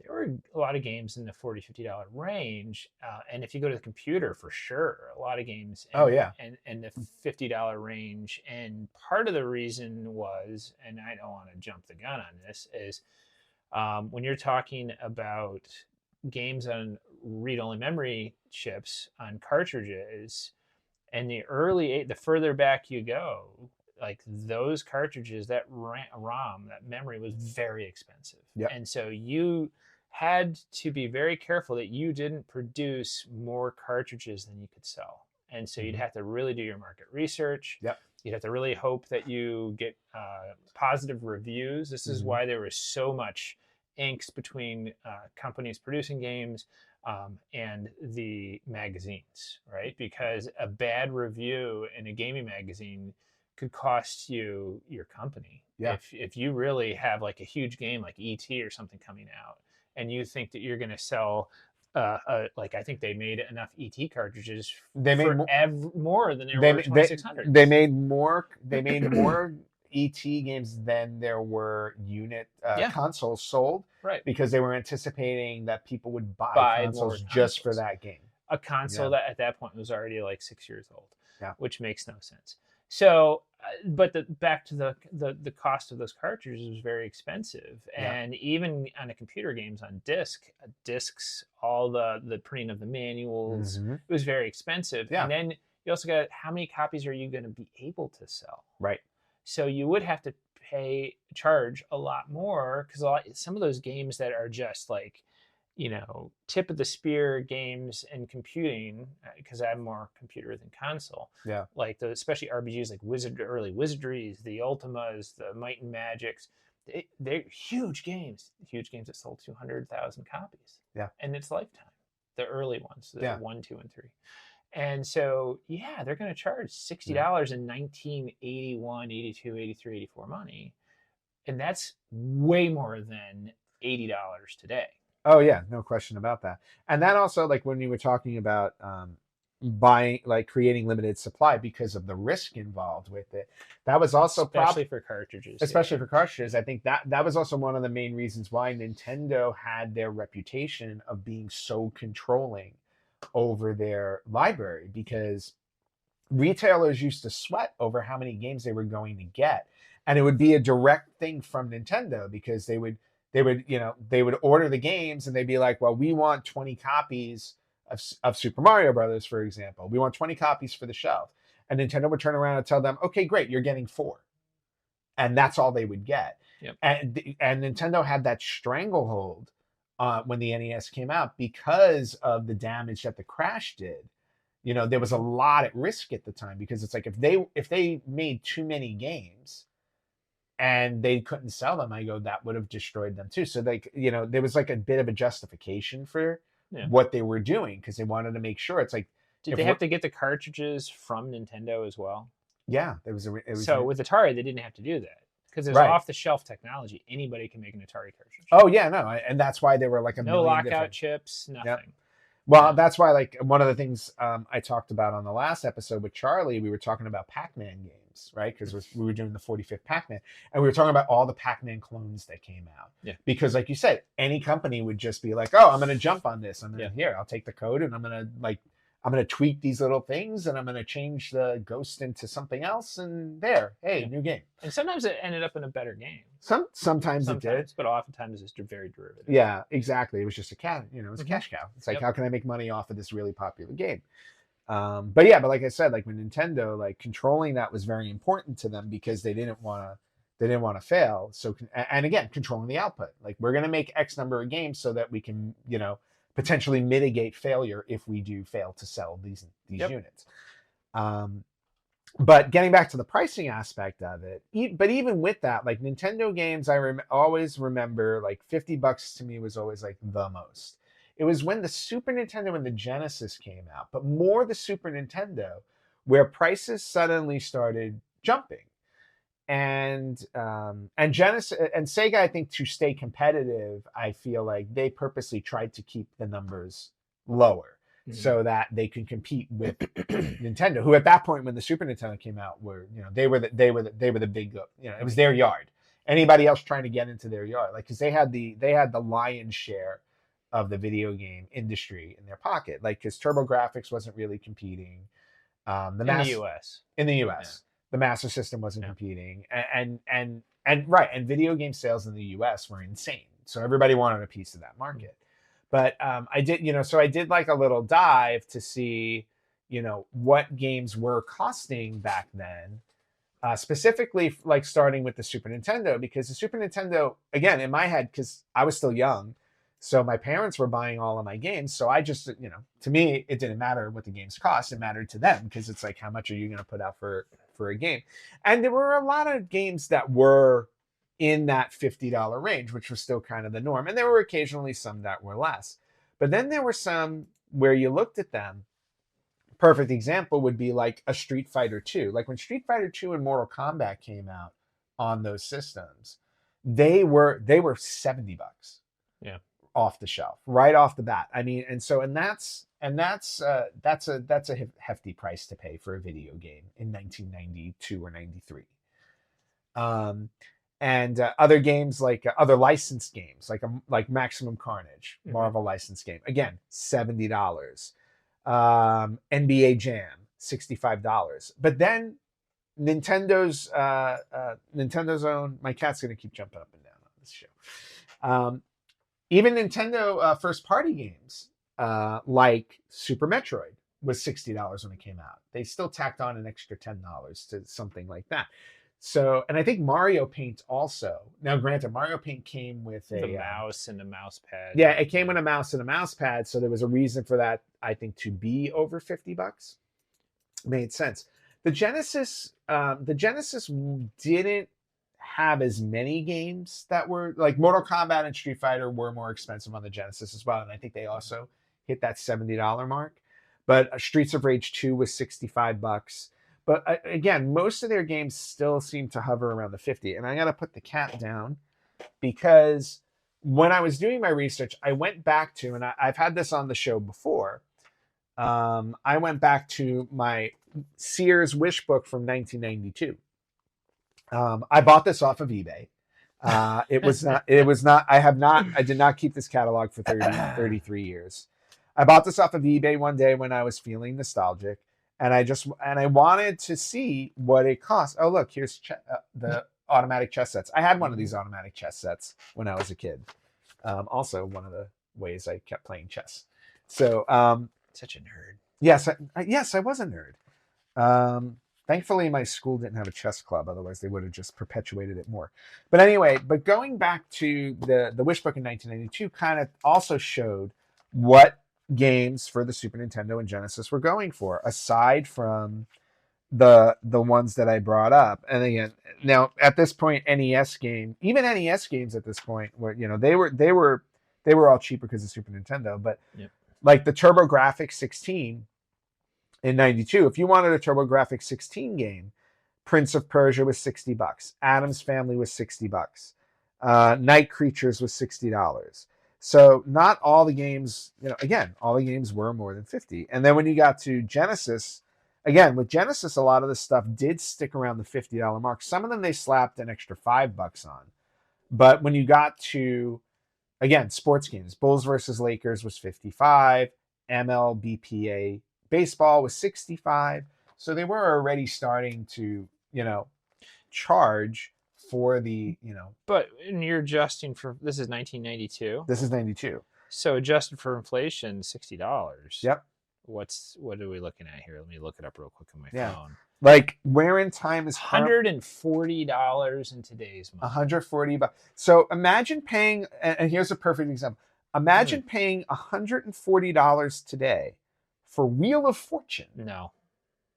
there were a lot of games in the $40, $50 range. And if you go to the computer, for sure, a lot of games and the $50 range. And part of the reason was, and I don't want to jump the gun on this, is when you're talking about games on read-only memory chips on cartridges, and the further back you go, like those cartridges, that ROM, that memory was very expensive. Yep. And so you had to be very careful that you didn't produce more cartridges than you could sell. And so you'd have to really do your market research. Yep. You'd have to really hope that you get positive reviews. This is why there was so much angst between companies producing games and the magazines, right? Because a bad review in a gaming magazine could cost you your company. Yeah. If you really have like a huge game like E.T. or something coming out, and you think that you're going to sell, like I think they made enough ET cartridges. More than there were 2600. They made more ET games than there were unit Yeah. consoles sold, Right. because they were anticipating that people would buy Buy consoles more just for consoles. that game. A console that at that point was already like 6 years old, Yeah. which makes no sense. So, but back to the cost of those cartridges was very expensive, Yeah. and even on a computer games on discs, all the printing of the manuals, Mhm. it was very expensive. Yeah. And then you also got, how many copies are you going to be able to sell? Right. So you would have to charge a lot more, because some of those games that are just like, tip of the spear games in computing, because I have more computer than console. Yeah. Like especially RPGs like early Wizardries, the Ultimas, the Might and Magics. They're huge games that sold 200,000 copies. Yeah. In its lifetime. The early ones, the Yeah. 1, 2, and 3. And so, yeah, they're going to charge $60 in 1981, 82, 83, 84 money. And that's way more than $80 today. Oh yeah, no question about that. And that also, like when you were talking about buying, like creating limited supply because of the risk involved with it, that was also especially for cartridges. Especially for cartridges, I think that was also one of the main reasons why Nintendo had their reputation of being so controlling over their library, because retailers used to sweat over how many games they were going to get, and it would be a direct thing from Nintendo, because they would order the games and they'd be like, well, we want 20 copies of Super Mario Brothers, for example. We want 20 copies for the shelf. And Nintendo would turn around and tell them, okay, great, you're getting 4. And that's all they would get. Yep. And Nintendo had that stranglehold when the NES came out, because of the damage that the crash did. There was a lot at risk at the time, because it's like, if they made too many games and they couldn't sell them, I go, that would have destroyed them too. So there was like a bit of a justification for what they were doing, because they wanted to make sure. It's like, did they have to get the cartridges from Nintendo as well? Yeah, it was so with Atari, they didn't have to do that, because it's off-the-shelf technology. Anybody can make an Atari cartridge. Oh yeah, no, and that's why they were like a no million lockout different chips, nothing. Yep. Well, that's why, like, one of the things I talked about on the last episode with Charlie, we were talking about Pac-Man games, right? Because we were doing the 45th Pac-Man, and we were talking about all the Pac-Man clones that came out. Yeah. Because, like you said, any company would just be like, "Oh, I'm going to jump on this. Here, I'll take the code, and I'm going to tweak these little things, and I'm going to change the ghost into something else, and hey, new game." And sometimes it ended up in a better game. Sometimes it did, but oftentimes it's very derivative. Yeah, exactly. It was just a cat, it was a cash cow. It's like, Yep. how can I make money off of this really popular game? But like I said, like when Nintendo, like controlling that was very important to them, because they didn't want to fail. So, and again, controlling the output. Like, we're going to make X number of games so that we can, potentially mitigate failure if we do fail to sell these units. But getting back to the pricing aspect of it, but even with that, like Nintendo games, I always remember like $50 to me was always like the most. It was when the Super Nintendo and the Genesis came out, but more the Super Nintendo, where prices suddenly started jumping. And Genesis and Sega, I think, to stay competitive, I feel like they purposely tried to keep the numbers lower. Mm-hmm. So that they can compete with Nintendo, who at that point, when the Super Nintendo came out, were they were the big, it was their yard. Anybody else trying to get into their yard, like, because they had the lion's share of the video game industry in their pocket, like, because TurboGrafx wasn't really competing. In the U.S. Yeah. The Master System wasn't competing, and video game sales in the U.S. were insane. So everybody wanted a piece of that market. But I did like a little dive to see, what games were costing back then, specifically like starting with the Super Nintendo, because the Super Nintendo, again, in my head, because I was still young, so my parents were buying all of my games. So I just, to me, it didn't matter what the games cost. It mattered to them, because it's like, how much are you going to put out for a game? And there were a lot of games that were in that $50 range, which was still kind of the norm. And there were occasionally some that were less. But then there were some where you looked at them. Perfect example would be like a Street Fighter 2. Like when Street Fighter 2 and Mortal Kombat came out on those systems, they were $70. Yeah. Off the shelf, right off the bat. I mean, that's a hefty price to pay for a video game in 1992 or 93. And other games like other licensed games like Maximum Carnage, Marvel licensed game, again $70. NBA Jam $65. But then Nintendo's own, my cat's gonna keep jumping up and down on this show. Even Nintendo first party games like Super Metroid was $60 when it came out. They still tacked on an extra $10 to something like that. So, and I think Mario Paint also. Now, granted, Mario Paint came with the mouse and a mouse pad. Yeah, it came with a mouse and a mouse pad, so there was a reason for that, I think, to be over $50. Made sense. The Genesis didn't have as many games that were like Mortal Kombat and Street Fighter were more expensive on the Genesis as well, and I think they also hit that $70 mark. But Streets of Rage 2 was $65. But again, most of their games still seem to hover around the 50. And I got to put the cat down because when I was doing my research, I went back to, and I've had this on the show before. I went back to my Sears wish book from 1992. I bought this off of eBay. I did not keep this catalog for 33 years. I bought this off of eBay one day when I was feeling nostalgic, and I wanted to see what it cost. Oh, look, here's the automatic chess sets. I had one of these automatic chess sets when I was a kid. Also, one of the ways I kept playing chess. So, such a nerd. Yes, I was a nerd. Thankfully, my school didn't have a chess club. Otherwise, they would have just perpetuated it more. But anyway, going back to the wish book in 1992 kind of also showed what games for the Super Nintendo and Genesis were going for, aside from the ones that I brought up. And again, now at this point, even NES games at this point were, they were all cheaper because of Super Nintendo. But like the TurboGrafx 16 in 92, if you wanted a TurboGrafx 16 game, Prince of Persia was $60. Addams Family was $60. Night Creatures was $60. So not all the games, all the games were more than 50. And then when you got to Genesis, again, with Genesis, a lot of this stuff did stick around the $50 mark. Some of them they slapped an extra $5 on. But when you got to, again, sports games, Bulls versus Lakers was $55. MLBPA baseball was $65. So they were already starting to, charge for the, But you're adjusting for, this is 1992. This is 92. So adjusted for inflation, $60. Yep. What are we looking at here? Let me look it up real quick on my phone. Like Where in Time is $140 in today's money. $140. So imagine paying, and here's a perfect example. Imagine paying $140 today for Wheel of Fortune. No.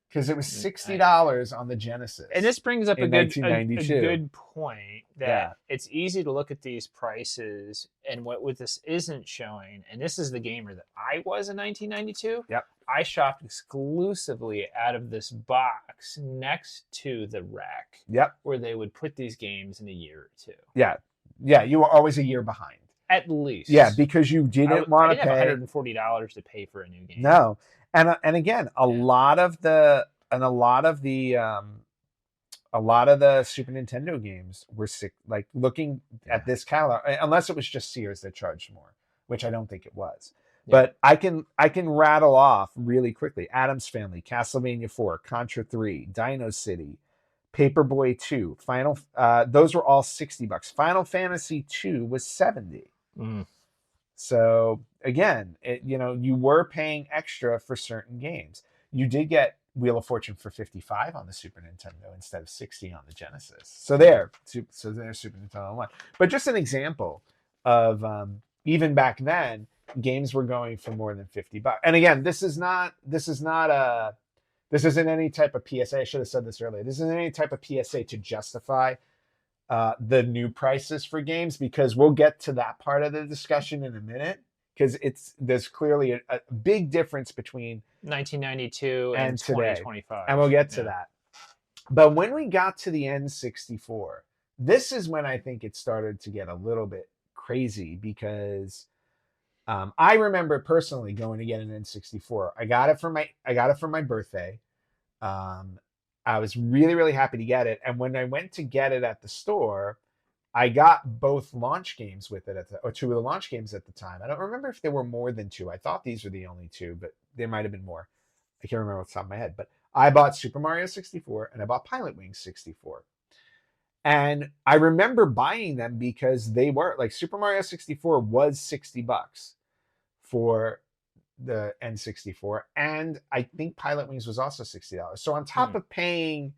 Because it was $60 on the Genesis. And this brings up a $1992. good point that it's easy to look at these prices, and what this isn't showing, and this is the gamer that I was in 1992. Yep. I shopped exclusively out of this box next to the rack. Yep. Where they would put these games in a year or two. Yeah. Yeah, you were always a year behind. At least. Yeah, because you didn't want to pay. I didn't have $140 to pay for a new game. No. And again, a lot of the Super Nintendo games were sick. Like looking at this catalog, unless it was just Sears that charged more, which I don't think it was. Yeah. But I can rattle off really quickly: Addams Family, Castlevania 4, Contra 3, Dino City, Paperboy 2, Final. Those were all $60. Final Fantasy 2 was $70. So again, you were paying extra for certain games. You did get Wheel of Fortune for $55 on the Super Nintendo instead of $60 on the Genesis. So there's Super Nintendo One. But just an example of even back then, games were going for more than $50. And again, this isn't any type of PSA. I should have said this earlier. This isn't any type of PSA to justify the new prices for games, because we'll get to that part of the discussion in a minute, because there's clearly a big difference between 1992 and 2025, and we'll get to that. But when we got to the N64, this is when I think it started to get a little bit crazy, because I remember personally going to get an N64. I got it for my birthday. I was really, really happy to get it. And when I went to get it at the store, I got both launch games with it or two of the launch games at the time. I don't remember if there were more than two. I thought these were the only two, but there might have been more. I can't remember off the top of my head. But I bought Super Mario 64 and I bought Pilot Wings 64. And I remember buying them because they were like Super Mario 64 was $60 for the N64, and I think Pilot Wings was also $60. So on top of paying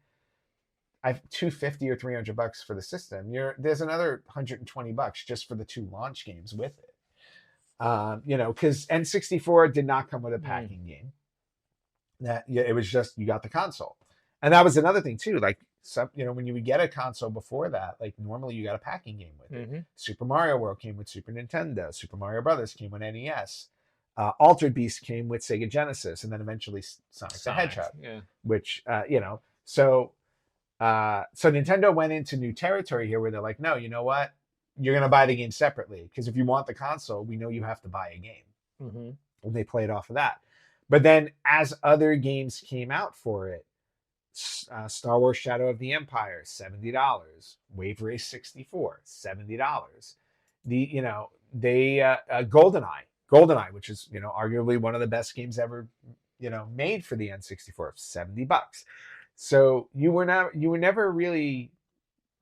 $250 or $300 for the system, there's another $120 just for the two launch games with it. Because N64 did not come with a packing game. It was just you got the console, and that was another thing too. Like when you would get a console before that, like normally you got a packing game with it. Super Mario World came with Super Nintendo. Super Mario Brothers came with NES. Altered Beast came with Sega Genesis, and then eventually Sonic the Hedgehog. Yeah. Which so Nintendo went into new territory here where they're like, no, you know what? You're gonna buy the game separately because if you want the console, we know you have to buy a game. And they played off of that. But then as other games came out for it, Star Wars Shadow of the Empire, $70. Wave Race 64, $70. GoldenEye, which is, arguably one of the best games ever, made for the N64, $70. So you were never really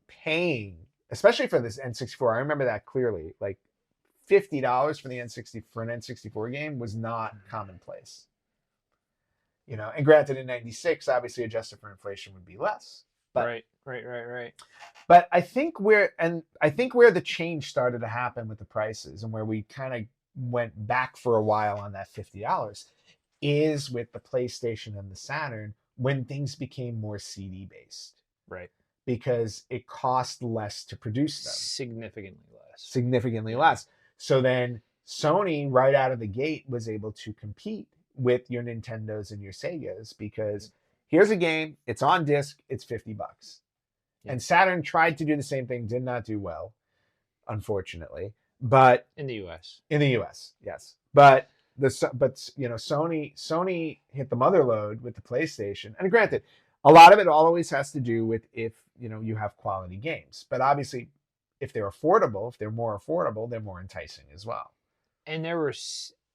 paying, especially for this N64. I remember that clearly. Like $50 for the N64 for an N64 game was not commonplace. And granted, in '96, obviously adjusted for inflation would be less. But, Right. But I think where the change started to happen with the prices and where we kind of went back for a while on that $50 is with the PlayStation and the Saturn when things became more CD based. Right. Because it cost less to produce them. Significantly less. So then Sony, right out of the gate, was able to compete with your Nintendos and your Segas because here's a game, it's on disc, it's $50. Yeah. And Saturn tried to do the same thing, did not do well, unfortunately. But in the US, yes. But Sony hit the mother lode with the PlayStation. And granted, a lot of it always has to do with if you have quality games. But obviously, if they're more affordable, they're more enticing as well. And there were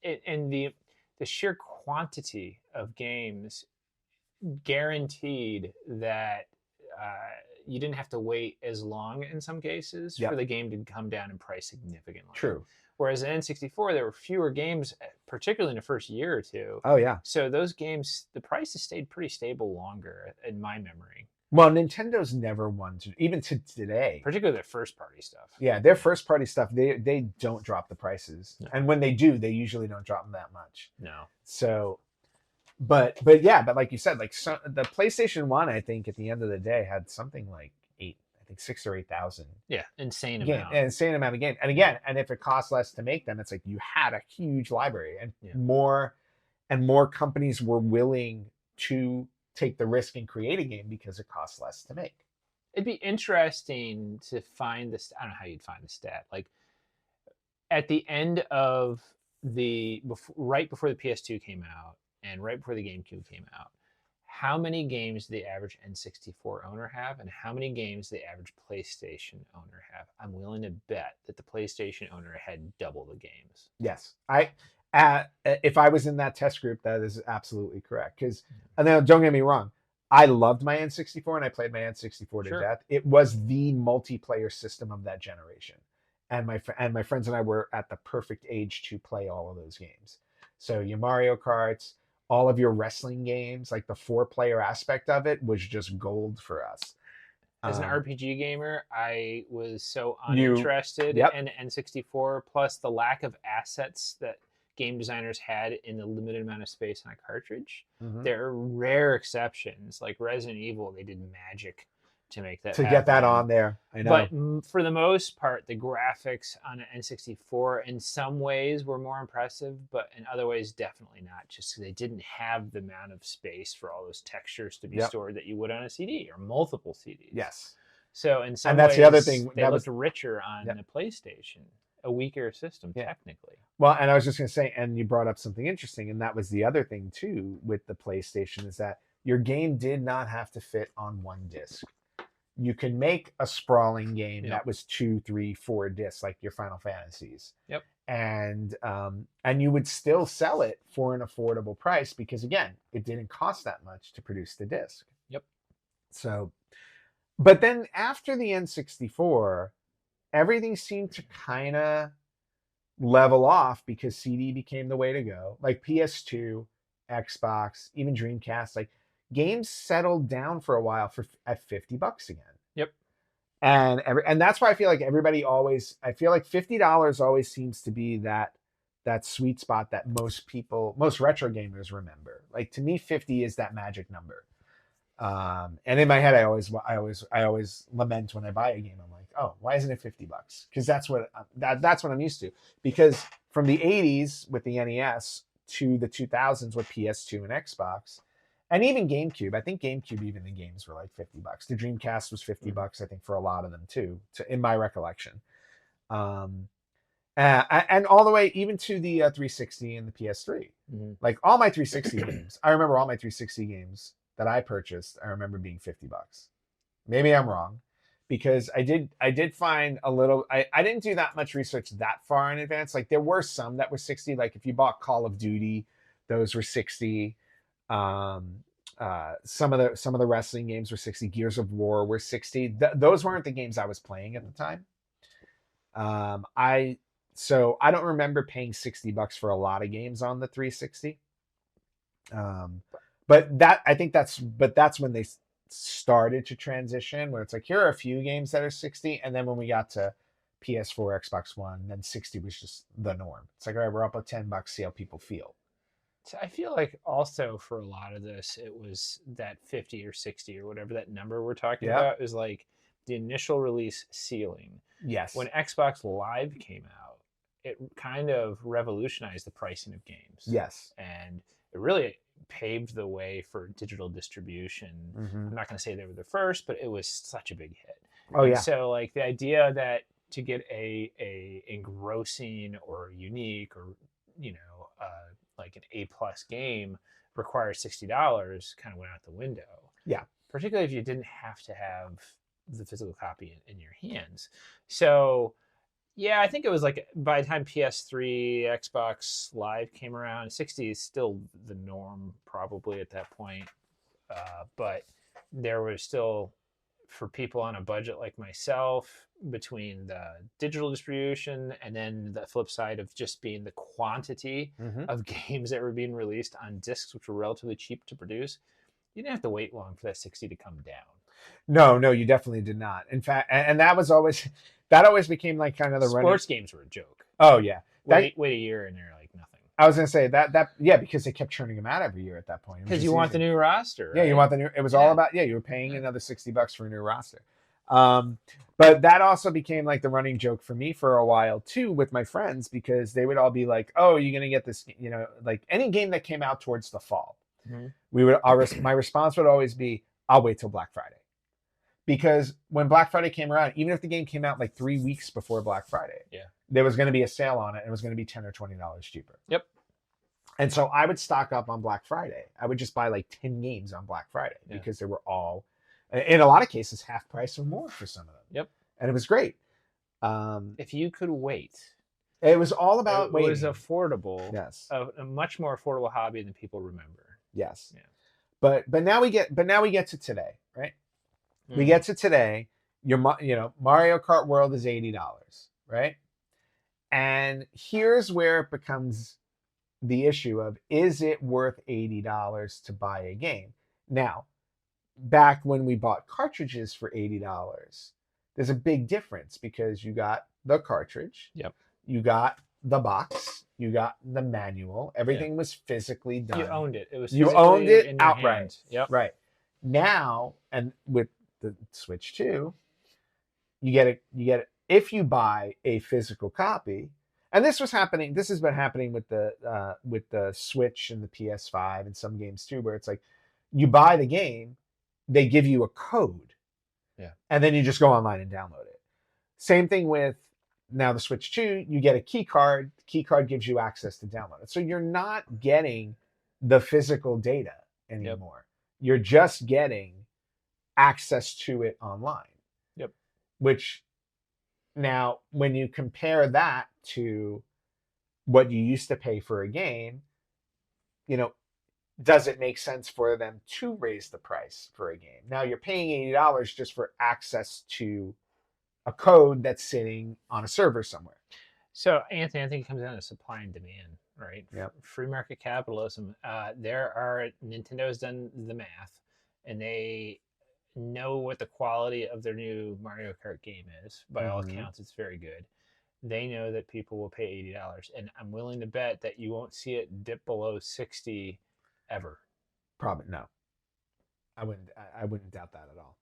the sheer quantity of games guaranteed that you didn't have to wait as long in some cases for the game to come down in price significantly. True. Whereas in N64, there were fewer games, particularly in the first year or two. Oh, yeah. So those games, the prices stayed pretty stable longer, in my memory. Well, Nintendo's never won, even to today. Particularly their first-party stuff. Yeah, their first-party stuff, they don't drop the prices. No. And when they do, they usually don't drop them that much. No. So, but like you said, the PlayStation 1, I think, at the end of the day, had something like 6,000 or 8,000. Yeah, insane amount of games. And again, if it costs less to make them, it's like you had a huge library, and more companies were willing to take the risk and create a game because it costs less to make. It'd be interesting to find this. I don't know how you'd find the stat. Like at the end of right before the PS2 came out and right before the GameCube came out, how many games did the average N64 owner have, and how many games did the average PlayStation owner have? I'm willing to bet that the PlayStation owner had double the games. Yes, if I was in that test group, that is absolutely correct. And then don't get me wrong, I loved my N64 and I played my N64 to death. It was the multiplayer system of that generation, and my friends and I were at the perfect age to play all of those games. So your Mario Karts, all of your wrestling games, like the 4-player aspect of it was just gold for us. As an RPG gamer, I was so uninterested in N64, plus the lack of assets that game designers had in the limited amount of space on a cartridge. There are rare exceptions, like Resident Evil. They did magic to make that get that on there. I know. But for the most part, the graphics on an N64 in some ways were more impressive, but in other ways definitely not, just because they didn't have the amount of space for all those textures to be stored that you would on a CD or multiple CDs. Yes. So in some and that's ways, the other thing they looked richer on the PlayStation. A weaker system, technically. Well, and I was just going to say, and you brought up something interesting, and that was the other thing, too, with the PlayStation, is that your game did not have to fit on one disc. You can make a sprawling game that was 2, 3, 4 discs, like your Final Fantasies. Yep. And you would still sell it for an affordable price because, again, it didn't cost that much to produce the disc. Yep. So, but then after the N64, everything seemed to kind of level off because CD became the way to go. Like PS2, Xbox, even Dreamcast, like games settled down for a while at $50 again. Yep. And that's why I feel like I feel like $50 always seems to be that sweet spot that most retro gamers remember. Like, to me, 50 is that magic number. And in my head, I always lament when I buy a game. I'm like, oh, why isn't it $50? Because that's what I'm used to. Because from the 80s with the NES to the 2000s with PS2 and Xbox, and even GameCube. I think GameCube, even the games were like $50. The Dreamcast was $50, I think, for a lot of them too, in my recollection. And all the way even to the 360 and the PS3. Mm-hmm. Like all my 360 games, I remember all my 360 games that I purchased, I remember being $50. Maybe I'm wrong, because I did find a little. I didn't do that much research that far in advance. Like, there were some that were 60. Like, if you bought Call of Duty, those were 60. Some of the wrestling games were 60. Gears of War were 60. Those weren't the games I was playing at the time. I don't remember paying $60 for a lot of games on the 360. But that's when they started to transition, where it's like, here are a few games that are 60, and then when we got to PS4, Xbox One, then 60 was just the norm. It's like, all right, we're up at $10, see how people feel. So I feel like also for a lot of this, it was that 50 or 60 or whatever that number we're talking about is like the initial release ceiling. Yes. When Xbox Live came out, it kind of revolutionized the pricing of games. Yes. And it really paved the way for digital distribution. Mm-hmm. I'm not going to say they were the first, but it was such a big hit. Oh, yeah. So like the idea that to get a engrossing or unique or, like an A+ game requires $60 kind of went out the window. Yeah. Particularly if you didn't have to have the physical copy in your hands. So yeah, I think it was like by the time PS3, Xbox Live came around, 60 is still the norm probably at that point. But there was still, for people on a budget like myself, between the digital distribution and then the flip side of just being the quantity of games that were being released on discs, which were relatively cheap to produce, you didn't have to wait long for that 60 to come down. No, you definitely did not. In fact, and that always became like kind of the sports games were a joke. Oh yeah, wait a year and they're like nothing. I was gonna say that because they kept churning them out every year at that point. Because you want the new roster. Right? Yeah, you want the new. It was all about you were paying another $60 for a new roster. But that also became like the running joke for me for a while too with my friends, because they would all be like, "Oh, you're gonna get this," like any game that came out towards the fall. Mm-hmm. My response would always be, "I'll wait till Black Friday." Because when Black Friday came around, even if the game came out like 3 weeks before Black Friday, there was going to be a sale on it, and it was going to be $10 or $20 cheaper. Yep. And so I would stock up on Black Friday. I would just buy like 10 games on Black Friday because they were all, in a lot of cases, half price or more for some of them. Yep. And it was great. If you could wait. It was all about waiting. It was affordable. Yes. A much more affordable hobby than people remember. Yes. Yeah. But now we get to today, right? We get to today. Mario Kart World is $80, right? And here's where it becomes the issue of, is it worth $80 to buy a game? Now, back when we bought cartridges for $80, there's a big difference, because you got the cartridge, you got the box, you got the manual. Everything was physically done. You owned it. You owned it outright. Hand. Yep. Right. Now, and with the Switch 2, you get it if you buy a physical copy. And this has been happening with the Switch and the PS5 and some games too, where it's like you buy the game, they give you a code, and then you just go online and download it. Same thing with now the Switch 2. You get a key card. The key card gives you access to download it. So you're not getting the physical data anymore. you're just getting access to it online. Yep. Which now, when you compare that to what you used to pay for a game, does it make sense for them to raise the price for a game? Now you're paying $80 just for access to a code that's sitting on a server somewhere. So, Anthony, I think it comes down to supply and demand, right? Yep. Free market capitalism. Nintendo's done the math, and they know what the quality of their new Mario Kart game is. By all accounts, it's very good. They know that people will pay $80, and I'm willing to bet that you won't see it dip below 60 ever. Probably no. I wouldn't doubt that at all.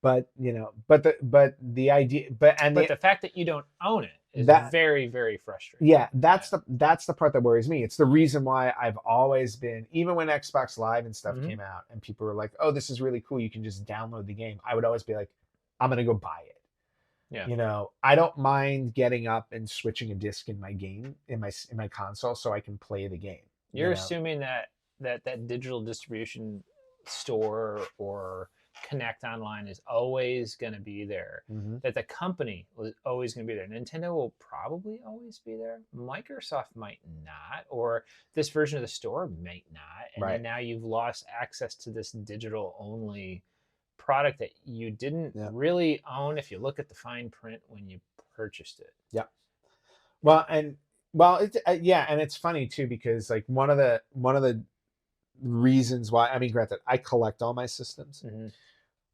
But the idea, the fact that you don't own it is very, very frustrating. Yeah, that's the part that worries me. It's the reason why I've always been, even when Xbox Live and stuff came out, and people were like, "Oh, this is really cool. You can just download the game." I would always be like, "I'm gonna go buy it." Yeah. I don't mind getting up and switching a disc in my game in my console so I can play the game. You're assuming that digital distribution store or Connect Online is always going to be there, that the company was always going to be there. Nintendo will probably always be there. Microsoft might not, or this version of the store might not. And then now you've lost access to this digital only product that you didn't really own if you look at the fine print when you purchased it. Yeah. And it's funny too, because like one of the reasons why, I mean, granted, I collect all my systems.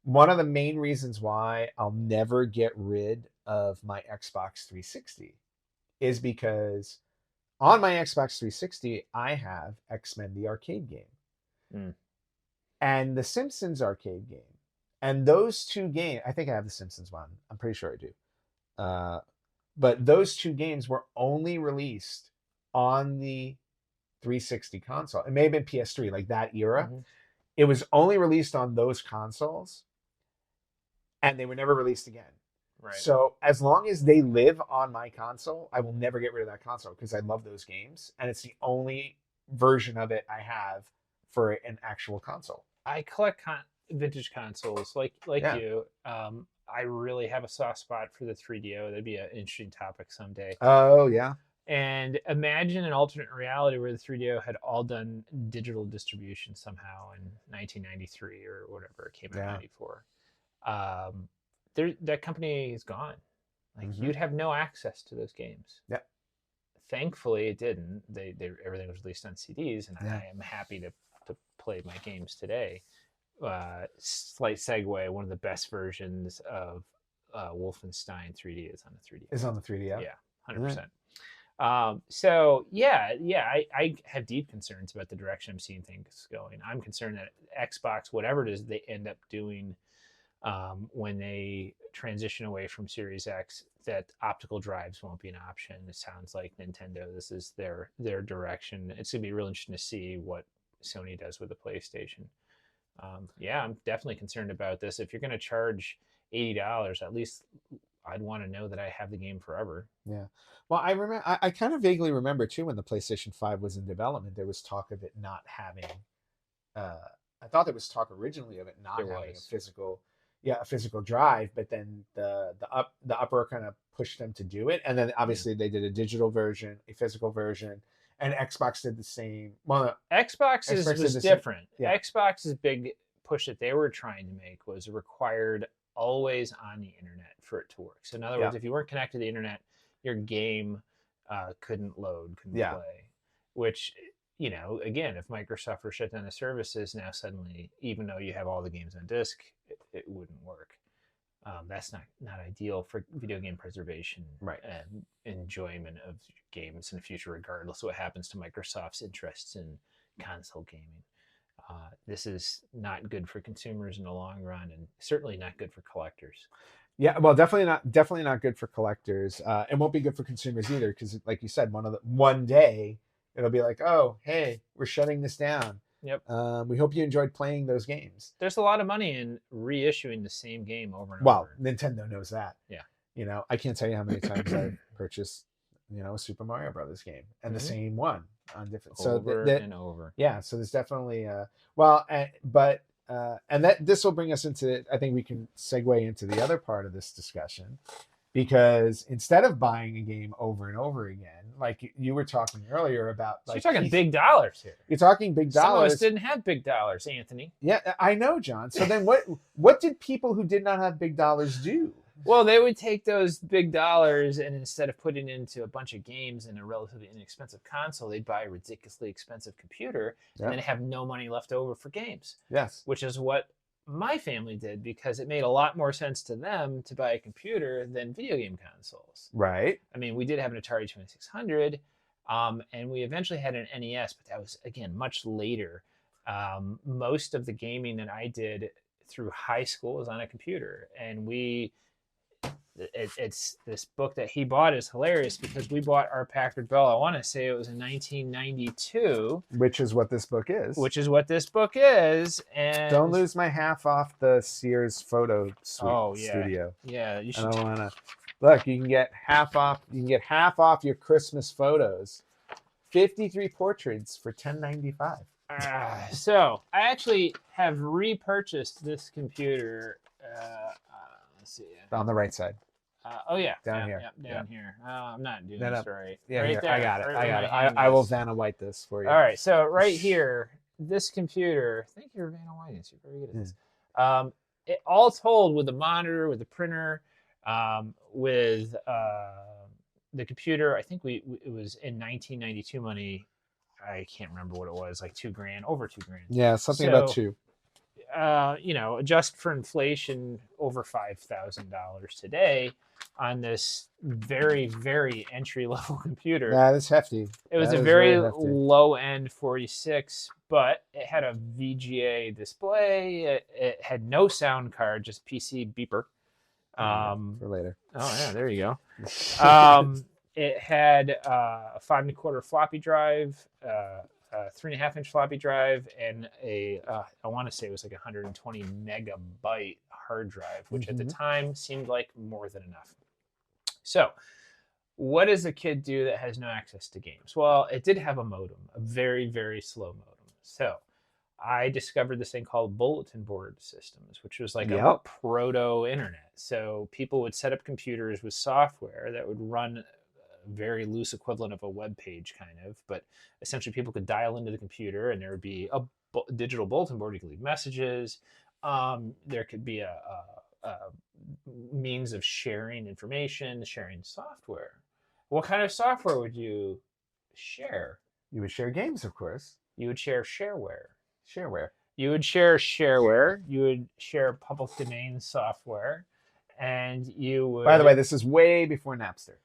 One of the main reasons why I'll never get rid of my Xbox 360 is because on my Xbox 360, I have X-Men the arcade game and the Simpsons arcade game. And those two games, I think I have the Simpsons one. I'm pretty sure I do. But those two games were only released on the 360 console. It may have been PS3, like that era. It was only released on those consoles, and they were never released again. Right. So as long as they live on my console, I will never get rid of that console because I love those games, and it's the only version of it I have for an actual console. I collect vintage consoles like you. I really have a soft spot for the 3DO. That'd be an interesting topic someday. Oh, yeah. And imagine an alternate reality where the 3DO had all done digital distribution somehow in 1993 or whatever it came out in 94. That company is gone. Like you'd have no access to those games. Yeah. Thankfully, it didn't. Everything was released on CDs, and I am happy to play my games today. Slight segue. One of the best versions of Wolfenstein 3D is on the 3D. Is on the 3D. Yeah, 100%. I have deep concerns about the direction I'm seeing things going. I'm concerned that Xbox, whatever it is they end up doing when they transition away from Series X, that optical drives won't be an option. It sounds like Nintendo, this is their direction. It's going to be real interesting to see what Sony does with the PlayStation. I'm definitely concerned about this. If you're going to charge $80, at least I'd want to know that I have the game forever. Yeah. Well, I remember. I kind of vaguely remember too when the PlayStation 5 was in development. There was talk of it not having. I thought there was talk originally of it not having a physical drive, but then the upper kind of pushed them to do it, and then obviously they did a digital version, a physical version, and Xbox did the same. Well, Xbox was different. Yeah. Xbox's big push that they were trying to make was required always on the internet for it to work. So in other words, if you weren't connected to the internet, your game couldn't load, couldn't play. Which, again, if Microsoft were shut down the services, now suddenly, even though you have all the games on disk, it wouldn't work. That's not ideal for video game preservation and enjoyment of games in the future, regardless of what happens to Microsoft's interests in console gaming. This is not good for consumers in the long run, and certainly not good for collectors. Yeah, well, definitely not good for collectors, and won't be good for consumers either. Because, like you said, one day it'll be like, oh, hey, we're shutting this down. Yep. We hope you enjoyed playing those games. There's a lot of money in reissuing the same game over and over. Well, Nintendo knows that. Yeah. I can't tell you how many times I've purchased, a Super Mario Brothers game and the same one on different over and over. Yeah. So there's definitely but and that this will bring us into, I think we can segue into the other part of this discussion, because instead of buying a game over and over again, like you were talking earlier about, So like you're talking big dollars here. You're talking big Some of dollars. us didn't have big dollars, Anthony. Yeah, I know, John. So then what did people who did not have big dollars do? Well, they would take those big dollars and instead of putting it into a bunch of games in a relatively inexpensive console, they'd buy a ridiculously expensive computer and then have no money left over for games. Yes. Which is what my family did, because it made a lot more sense to them to buy a computer than video game consoles. Right. I mean, we did have an Atari 2600, and we eventually had an NES, but that was, again, much later. Most of the gaming that I did through high school was on a computer, and it's this book that he bought is hilarious, because we bought our Packard Bell, I want to say it was in 1992. Which is what this book is. And don't lose my half off the Sears photo suite studio. Yeah, you should. I don't want to. Look, you can get half off. You can get half off your Christmas photos. 53 portraits for $10.95. So I actually have repurchased this computer. Let's see. On the right side. Down here. Down here. I'm not doing No, this right. Yeah, right here. there. I got it. Right I got where it. my hand I will is. Vanna White this for you. All right. So right here, this computer. Thank you, Vanna White. You're very good at this. It all told, with the monitor, with the printer, with the computer. I think it was in 1992 money. I can't remember what it was, like $2,000, over $2,000. Yeah, something about two. Adjust for inflation, over $5,000 today on this very, very entry level computer. Yeah, that's hefty. It was a very low end 46, but it had a VGA display. It had no sound card, just PC beeper. For later. Oh yeah, there you go. It had a 5 1/4 floppy drive, a 3.5-inch floppy drive, and I want to say it was like 120 megabyte hard drive, which at the time seemed like more than enough. So what does a kid do that has no access to games? Well, it did have a modem, a very, very slow modem. So I discovered this thing called bulletin board systems, which was like a proto-internet. So people would set up computers with software that would run a very loose equivalent of a web page, kind of. But essentially, people could dial into the computer, and there would be a digital bulletin board. You could leave messages. There could be a means of sharing information, sharing software. What kind of software would you share? You would share games, of course. You would share shareware. Shareware. You would share shareware. You would share public domain software. And you would... By the way, this is way before Napster.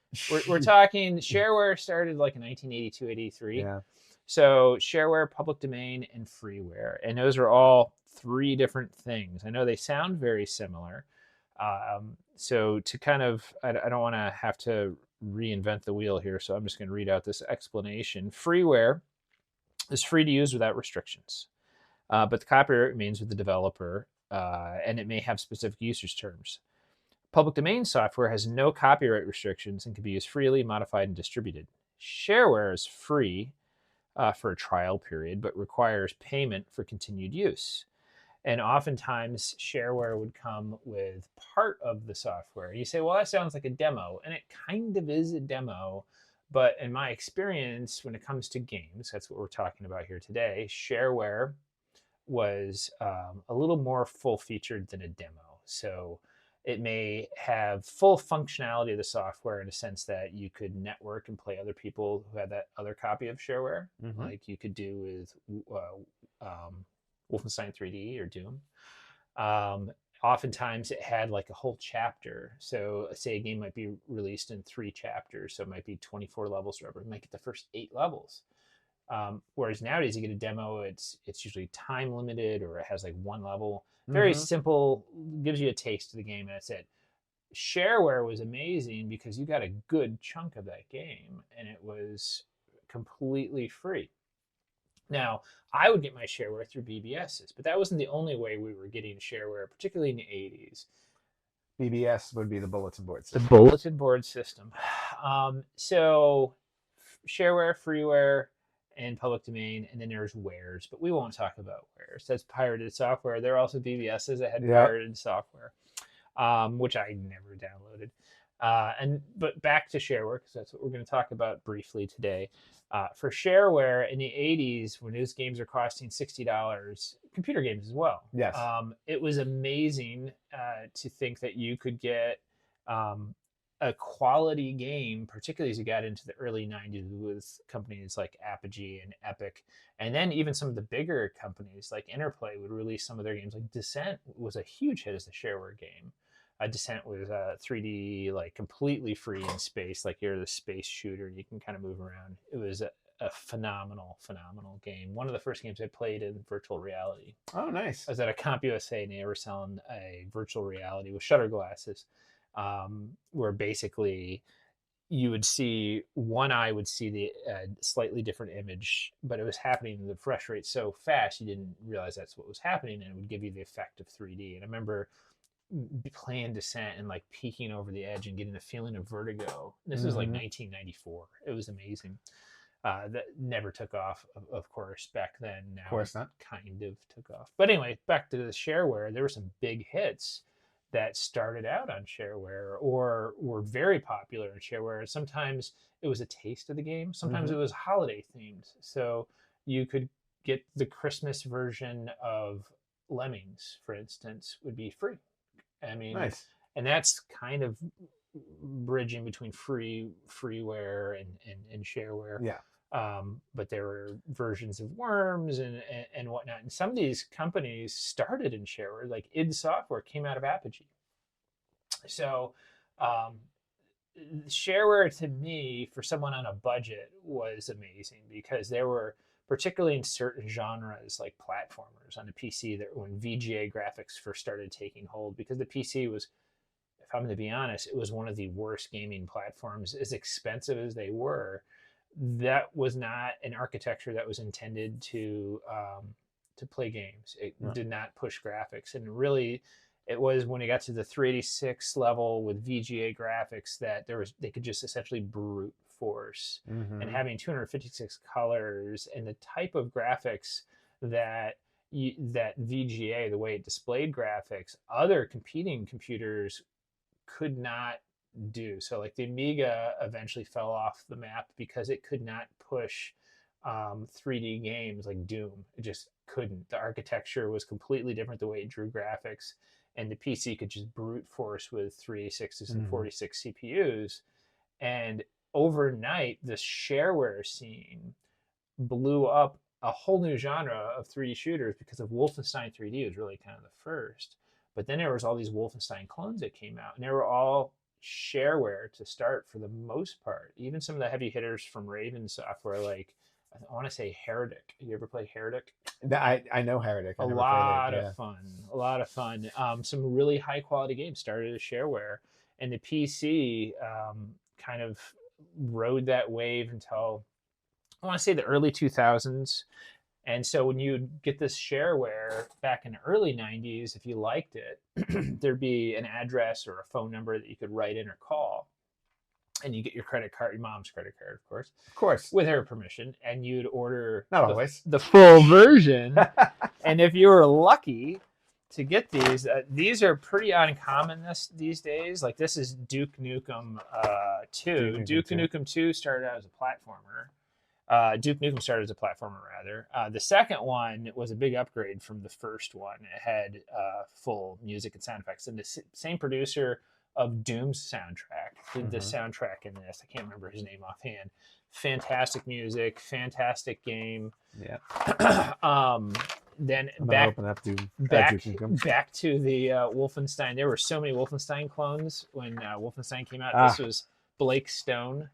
We're talking... Shareware started like in 1982, 83. Yeah. So shareware, public domain, and freeware. And those are all three different things. I know they sound very similar. So to kind of... I don't want to have to reinvent the wheel here, so I'm just going to read out this explanation. Freeware is free to use without restrictions. But the copyright remains with the developer, and it may have specific usage terms. Public domain software has no copyright restrictions and can be used freely, modified, and distributed. Shareware is free for a trial period, but requires payment for continued use. And oftentimes, shareware would come with part of the software. You say, well, that sounds like a demo, and it kind of is a demo. But in my experience, when it comes to games, that's what we're talking about here today, shareware was a little more full-featured than a demo. So it may have full functionality of the software in a sense that you could network and play other people who had that other copy of shareware, like you could do with Wolfenstein 3D or Doom. Oftentimes it had like a whole chapter. So say a game might be released in 3 chapters. So it might be 24 levels or whatever. You might get the first 8 levels. Whereas nowadays you get a demo, it's usually time limited, or it has like 1 level. Very simple, gives you a taste of the game, and that's it. Shareware was amazing because you got a good chunk of that game, and it was completely free. Now, I would get my shareware through BBSs, but that wasn't the only way we were getting shareware, particularly in the 80s. BBS would be the bulletin board system. The bulletin board system. So shareware, freeware, and public domain, and then there's wares, but we won't talk about wares. That's pirated software. There are also BBSs that had pirated software, which I never downloaded. But back to shareware, because that's what we're going to talk about briefly today. For shareware in the 80s, when those games are costing $60, computer games as well. Yes. It was amazing to think that you could get a quality game, particularly as you got into the early 90s with companies like Apogee and Epic. And then even some of the bigger companies like Interplay would release some of their games. Like Descent was a huge hit as a shareware game. Descent was 3D, like completely free in space, like you're the space shooter. You can kind of move around. It was a phenomenal game. One of the first games I played in virtual reality. Oh, nice. I was at a CompUSA and they were selling a virtual reality with shutter glasses, where basically you would see, one eye would see the slightly different image, but it was happening in the refresh rate so fast you didn't realize that's what was happening, and it would give you the effect of 3D. And I remember playing Descent and like peeking over the edge and getting a feeling of vertigo. This was like 1994. It was amazing. That never took off, of course, back then. Now of course not. Kind of took off. But anyway, back to the shareware. There were some big hits that started out on shareware or were very popular in shareware. Sometimes it was a taste of the game. Sometimes it was holiday themed. So you could get the Christmas version of Lemmings, for instance, would be free. I mean, nice. And that's kind of bridging between freeware and shareware. Yeah. But there were versions of Worms and whatnot. And some of these companies started in shareware, like id Software came out of Apogee. So shareware to me, for someone on a budget, was amazing because there were, particularly in certain genres like platformers on the PC, that when VGA graphics first started taking hold, because the PC was, if I'm going to be honest, it was one of the worst gaming platforms. As expensive as they were, that was not an architecture that was intended to play games. It did not push graphics, and really, it was when it got to the 386 level with VGA graphics that they could just essentially brute force. And having 256 colors and the type of graphics that VGA, the way it displayed graphics, other competing computers could not do. So like the Amiga eventually fell off the map because it could not push 3D games like Doom. It just couldn't. The architecture was completely different, the way it drew graphics, and the PC could just brute force with 386s and 46 CPUs. And overnight, the shareware scene blew up a whole new genre of 3D shooters because of Wolfenstein 3D was really kind of the first. But then there was all these Wolfenstein clones that came out, and they were all shareware to start for the most part. Even some of the heavy hitters from Raven Software, like I want to say Heretic. You ever play Heretic? I know Heretic. A lot of fun. Some really high quality games started as shareware, and the PC kind of rode that wave until I want to say the early 2000s. And so when you get this shareware back in the early 90s, if you liked it, there'd be an address or a phone number that you could write in or call. And you get your credit card, your mom's credit card, of course, with her permission. And you'd order the full version. And if you were lucky to get these are pretty uncommon these days. Like this is Duke Nukem 2. Duke Nukem 2 started out as a platformer. Duke Nukem started as a platformer, rather. The second one was a big upgrade from the first one. It had full music and sound effects. And the same producer of Doom's soundtrack did the soundtrack in this. I can't remember his name offhand. Fantastic music, fantastic game. Yeah. Then I'm back open up to back to the Wolfenstein. There were so many Wolfenstein clones when Wolfenstein came out. This was Blake Stone.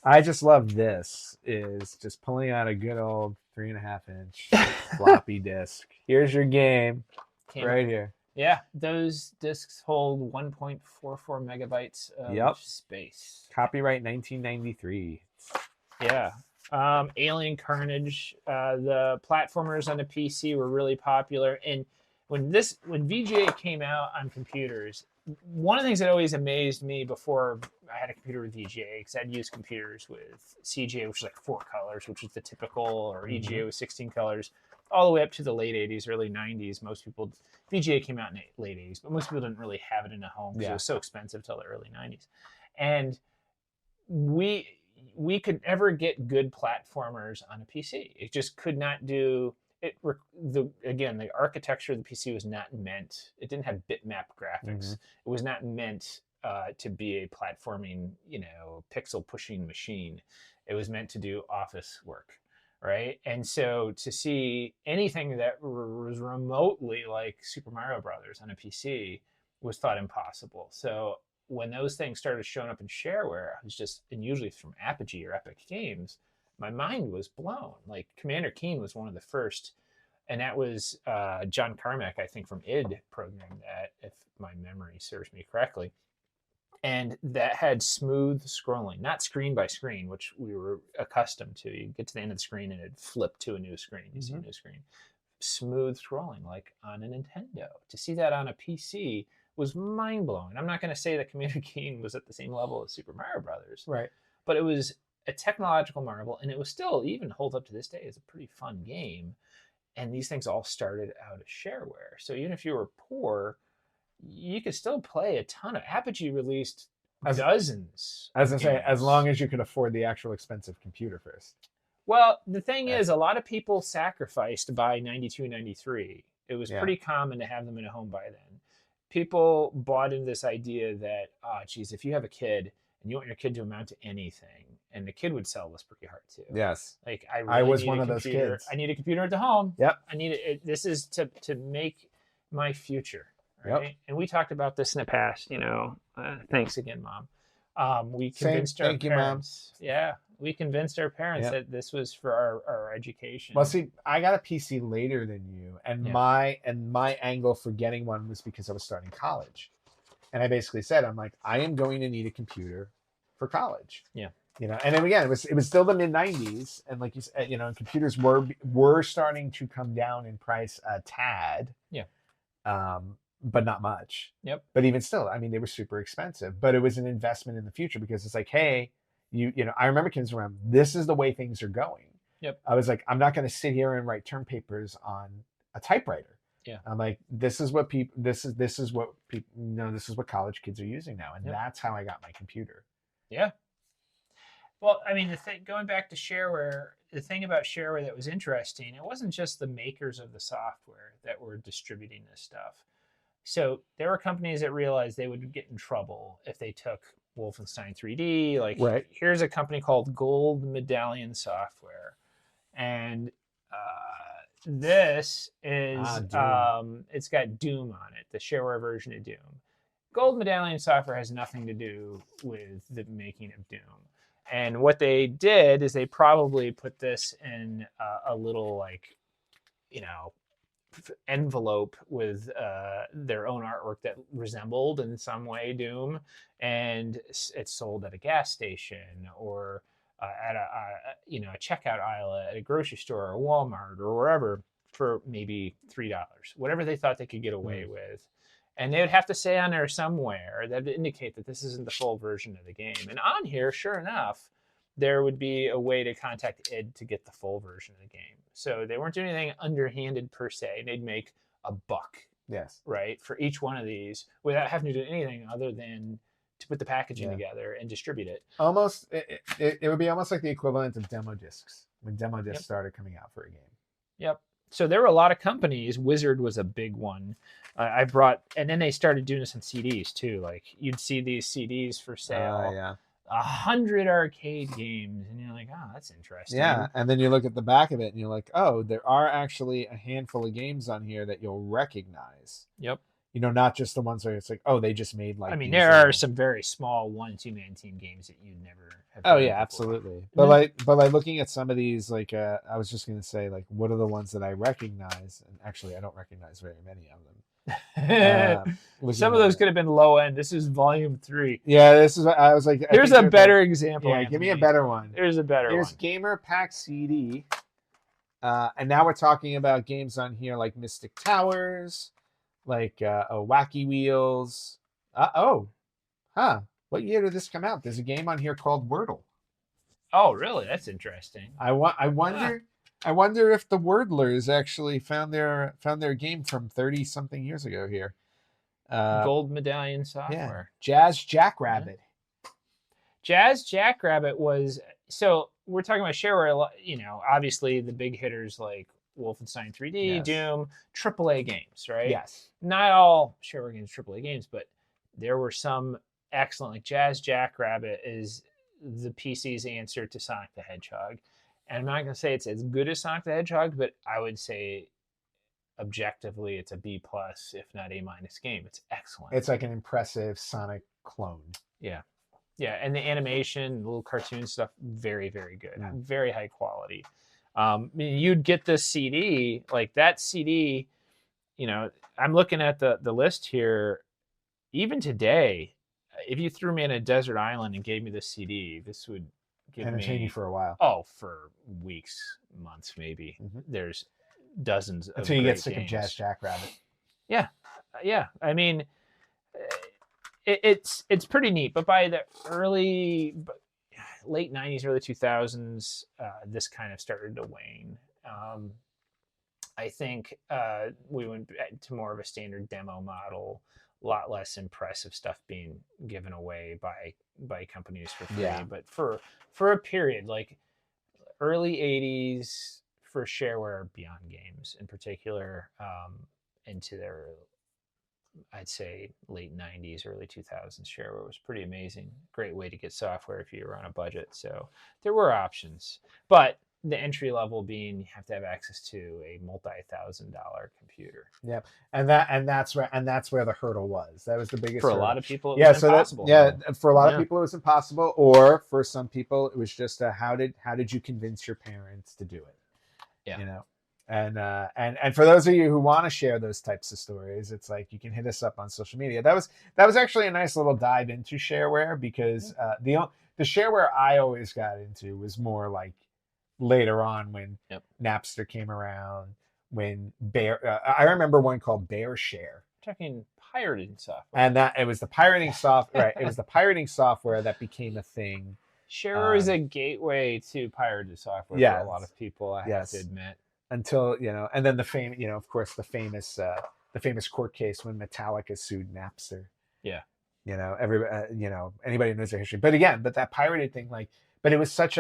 I just love this. Is just pulling out a good old 3.5-inch floppy disk. Here's your game, right here. Yeah, those discs hold 1.44 megabytes of space. Copyright 1993. Yeah. Alien Carnage. The platformers on the PC were really popular, and when VGA came out on computers, one of the things that always amazed me before I had a computer with VGA, because I'd used computers with CGA, which was like 4 colors, which was the typical, or EGA with 16 colors, all the way up to the late 80s, early 90s. Most people, VGA came out in the late 80s, but most people didn't really have it in a home because it was so expensive till the early 90s. And we could never get good platformers on a PC. It just could not do it. The architecture of the PC was not meant. It didn't have bitmap graphics. It was not meant to be a platforming, pixel pushing machine. It was meant to do office work, right? And so to see anything that was remotely like Super Mario Brothers on a PC was thought impossible. So when those things started showing up in shareware, I was just, and usually from Apogee or Epic Games, my mind was blown. Like Commander Keen was one of the first, and that was John Carmack, I think, from id programmed that, if my memory serves me correctly. And that had smooth scrolling, not screen by screen, which we were accustomed to. You get to the end of the screen and it'd flip to a new screen. You see a new screen. Smooth scrolling, like on a Nintendo. To see that on a PC was mind-blowing. I'm not going to say that Commander Keen was at the same level as Super Mario Brothers, Right. but it was a technological marvel, and it was still, even holds up to this day, is a pretty fun game. And these things all started out as shareware. So even if you were poor, you could still play a ton of. Apogee released dozens. As I say, as long as you could afford the actual expensive computer first. Well, the thing is, a lot of people sacrificed by 92, 93. It was pretty common to have them in a home by then. People bought into this idea that, if you have a kid and you want your kid to amount to anything, and the kid would sell this pretty hard too. Yes. Like I was one of those kids. I need a computer at the home. Yep. I need it. This is to make my future. Right. Yep. And we talked about this in the past. Thanks again, Mom. We convinced our parents. Mom. Yeah. We convinced our parents that this was for our education. Well, see, I got a PC later than you, and my angle for getting one was because I was starting college, and I basically said, I'm like, I am going to need a computer for college. Yeah. And then again, it was still the mid '90s, and like you said, and computers were starting to come down in price a tad. Yeah. But not much. Yep. But even still, I mean, they were super expensive, but it was an investment in the future because it's like, hey. I remember kids around. This is the way things are going. Yep. I was like, I'm not going to sit here and write term papers on a typewriter. Yeah. I'm like, this is what college kids are using now, and that's how I got my computer. Yeah. Well, I mean, going back to shareware, the thing about shareware that was interesting, it wasn't just the makers of the software that were distributing this stuff. So there were companies that realized they would get in trouble if they took Wolfenstein 3D. Like, here's a company called Gold Medallion Software, and this is it's got Doom on it, the shareware version of Doom. Gold Medallion Software has nothing to do with the making of Doom. And what they did is they probably put this in a little envelope with their own artwork that resembled in some way Doom, and it's sold at a gas station or at a checkout aisle at a grocery store or Walmart or wherever for maybe $3, whatever they thought they could get away with. And they would have to say on there somewhere that would indicate that this isn't the full version of the game. And on here, sure enough, there would be a way to contact id to get the full version of the game. So they weren't doing anything underhanded per se. They'd make $1, right, for each one of these without having to do anything other than to put the packaging together and distribute it. Almost, it would be almost like the equivalent of demo discs when demo discs started coming out for a game. Yep. So there were a lot of companies. Wizard was a big one. And then they started doing this on CDs too. Like you'd see these CDs for sale. 100 arcade games, and you're like, oh, that's interesting. Yeah, and then you look at the back of it, and you're like, oh, there are actually a handful of games on here that you'll recognize. Yep. Not just the ones where it's like, oh, they just made like. I mean, there are some very small 1-2-man team games that you'd never have. Oh yeah, absolutely. But like looking at some of these, like I was just gonna say, like, what are the ones that I recognize? And actually, I don't recognize very many of them. Some of those could have been low end. This is volume 3. Yeah, this is. I was like, here's a better example. Yeah, give me a better one. Here's a better one. Here's Gamer Pack CD. And now we're talking about games on here like Mystic Towers, like Wacky Wheels, What year did this come out? There's a game on here called Wordle. Oh, really? That's interesting. I wonder if the Wordlers actually found their game from 30 something years ago here. Gold medallion software. Jazz Jackrabbit. Jazz Jackrabbit was, so we're talking about shareware, obviously the big hitters like Wolfenstein 3D, Yes. Doom, AAA games, right? Yes. Not all shareware games AAA games, but there were some excellent, like Jazz Jackrabbit is the PC's answer to Sonic the Hedgehog. And I'm not going to say it's as good as Sonic the Hedgehog, but I would say objectively it's a B+, if not A- game. It's excellent. It's like an impressive Sonic clone. Yeah. Yeah, and the animation, the little cartoon stuff, very, very good. Yeah. Very high quality. You'd get this CD, like that CD, I'm looking at the list here. Even today, if you threw me in a desert island and gave me this CD, this would give Entertain me... you for a while. Oh, for weeks, months, maybe. Mm-hmm. There's dozens of until you get sick games. of Jazz Jackrabbit. Yeah. I mean... It's pretty neat, but by the late 90s, early 2000s, this kind of started to wane. I think we went to more of a standard demo model, a lot less impressive stuff being given away by companies for free. Yeah. But for a period, like early 80s for shareware beyond games in particular, into their, I'd say, late 90s, early 2000s, shareware was pretty amazing. Great way to get software if you were on a budget. So there were options. But the entry level being you have to have access to a multi-$1,000 computer. Yep. And that's where the hurdle was. That was the biggest For a hurdle. lot of people, it was impossible. For a lot of people it was impossible, or for some people it was just how did you convince your parents to do it? Yeah. And for those of you who want to share those types of stories, it's like you can hit us up on social media. That was actually a nice little dive into shareware, because the shareware I always got into was more like later on when Napster came around, when I remember one called Bear Share. Talking pirating software. And that it was the pirating software. Right, it was the pirating software that became a thing. Shareware is a gateway to pirated software for a lot of people, I have to admit. Until, and then the famous court case when Metallica sued Napster. Yeah. Anybody who knows their history. But again, that pirated thing, but it was such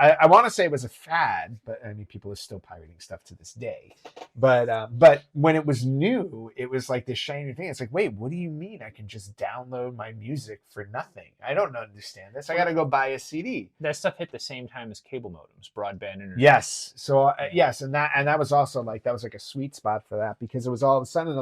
I want to say it was a fad, but I mean, people are still pirating stuff to this day. But when it was new, it was like this shiny thing. It's like, wait, what do you mean I can just download my music for nothing? I don't understand this. I got to go buy a CD. That stuff hit the same time as cable modems, broadband internet. Yes. So yes, and that was also that was like a sweet spot for that, because it was all of a sudden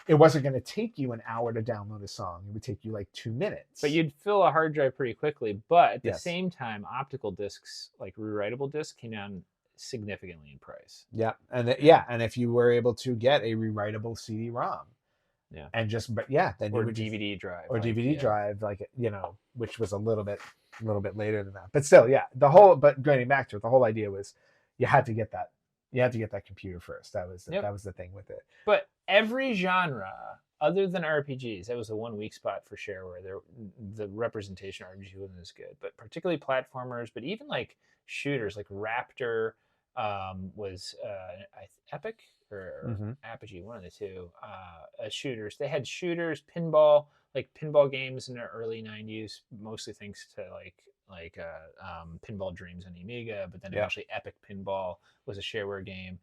it wasn't going to take you an hour to download a song. It would take you 2 minutes. But you'd fill a hard drive pretty quickly. But at the same time, optical discs, like rewritable discs, came down significantly in price. Yeah. And if you were able to get a rewritable CD-ROM. Yeah. And then or you would DVD drive. Or DVD drive, which was a little bit later than that. But still, but going back to it, the whole idea was you had to get that. You had to get that computer first. That was the thing with it. But every genre other than RPGs, that was the one weak spot for shareware. The representation of RPG wasn't as good, but particularly platformers, but even like shooters, like Raptor was Epic or Apogee, one of the two. Shooters. They had shooters, pinball games in the early 90s, mostly thanks to Pinball Dreams on the Amiga, but then eventually Epic Pinball was a shareware game.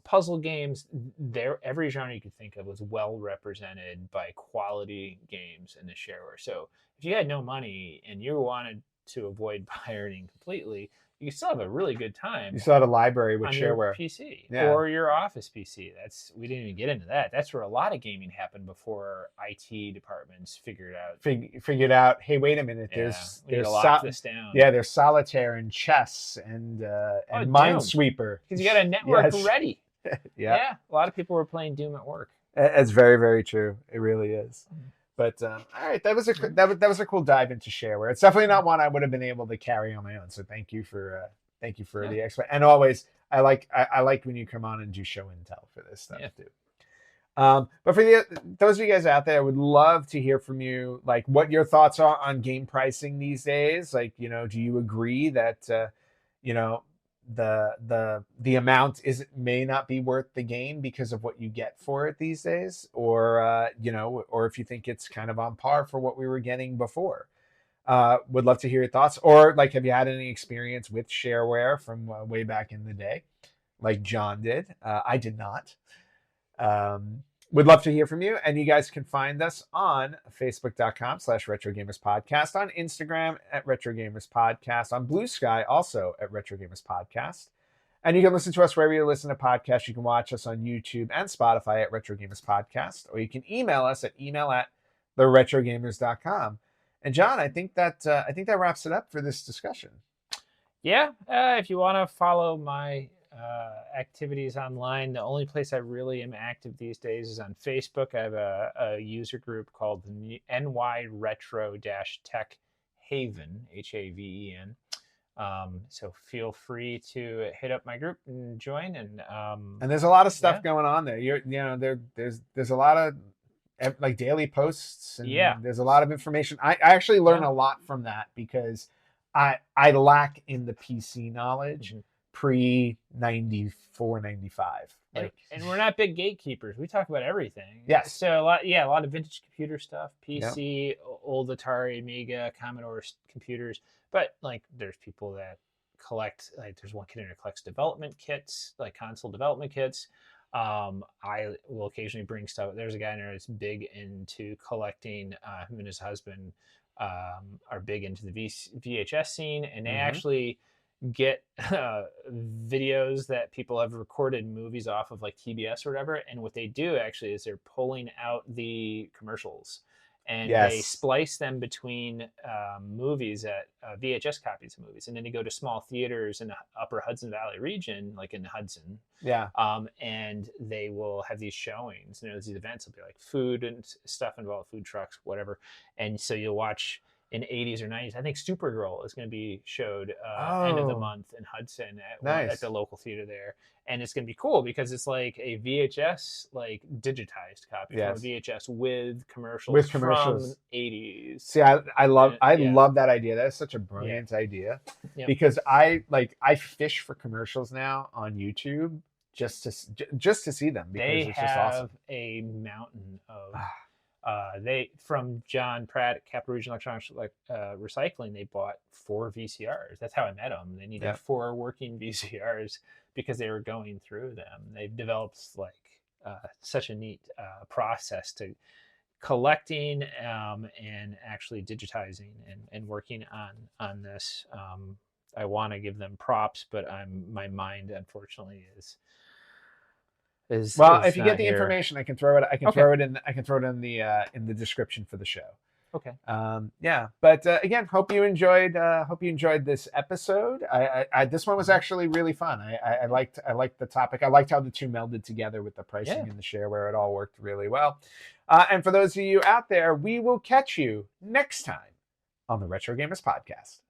Puzzle games, every genre you could think of was well represented by quality games in the shareware. So if you had no money and you wanted to avoid pirating completely, you still have a really good time. You still had a library with on shareware. Your PC or your office PC. We didn't even get into that. That's where a lot of gaming happened before IT departments figured out. Hey, wait a minute. There's lock this down. Yeah, there's solitaire and chess and Minesweeper. Because you got a network ready. Yeah. A lot of people were playing Doom at work. It's very, very true. It really is. But all right, that was a cool dive into shareware. It's definitely not one I would have been able to carry on my own. So thank you for the expert. And always, I like when you come on and do show and tell for this stuff too. But for those of you guys out there, I would love to hear from you, like what your thoughts are on game pricing these days. Like, do you agree that the amount may not be worth the game because of what you get for it these days, or or if you think it's kind of on par for what we were getting before. Would love to hear your thoughts. Or like, have you had any experience with shareware from way back in the day, like John did? I did not. Would love to hear from you. And you guys can find us on facebook.com/RetroGamersPodcast, on Instagram @RetroGamersPodcast, on Blue Sky also @RetroGamersPodcast. And you can listen to us wherever you listen to podcasts. You can watch us on YouTube and Spotify @RetroGamersPodcast, or you can email us at email@theretrogamers.com. And John, I think that wraps it up for this discussion. Yeah, if you want to follow my activities online, the only place I really am active these days is on Facebook. I have a user group called NY Retro-Tech Haven, Haven. So feel free to hit up my group and join. And there's a lot of stuff going on there. There's a lot of like daily posts, and there's a lot of information. I actually learn a lot from that because I lack in the PC knowledge. Pre 94, 95. And we're not big gatekeepers. We talk about everything. Yes. So a lot of vintage computer stuff, PC, old Atari, Amiga, Commodore computers. But like, there's people that collect, like there's one kid in there who collects development kits, like console development kits. I will occasionally bring stuff. There's a guy in there that's big into collecting. Him and his husband are big into the VHS scene, and they actually get videos that people have recorded movies off of, like TBS or whatever, and what they do actually is they're pulling out the commercials and they splice them between movies at VHS copies of movies, and then they go to small theaters in the upper Hudson Valley region, like in Hudson, and they will have these showings, these events will be like food and stuff involved, food trucks, whatever, and so you'll watch in 80s or 90s. I think Supergirl is going to be showed end of the month in Hudson at the local theater there. And it's going to be cool because it's like a VHS, like digitized copy from a VHS with commercials from 80s. See, I love that idea. That's such a brilliant idea because I fish for commercials now on YouTube just to see them because it's just awesome. They have a mountain of from John Pratt at Capital Region Electronics Recycling, they bought 4 VCRs. That's how I met them. They needed 4 working VCRs because they were going through them. They've developed such a neat process to collecting and actually digitizing and working on this. I want to give them props, but my mind unfortunately is if you get the information, I can throw it. I can throw it in. I can throw it in the description for the show. Okay. But again, hope you enjoyed this episode. This one was actually really fun. I liked the topic. I liked how the two melded together with the pricing and the shareware. It all worked really well. And for those of you out there, we will catch you next time on the Retro Gamers Podcast.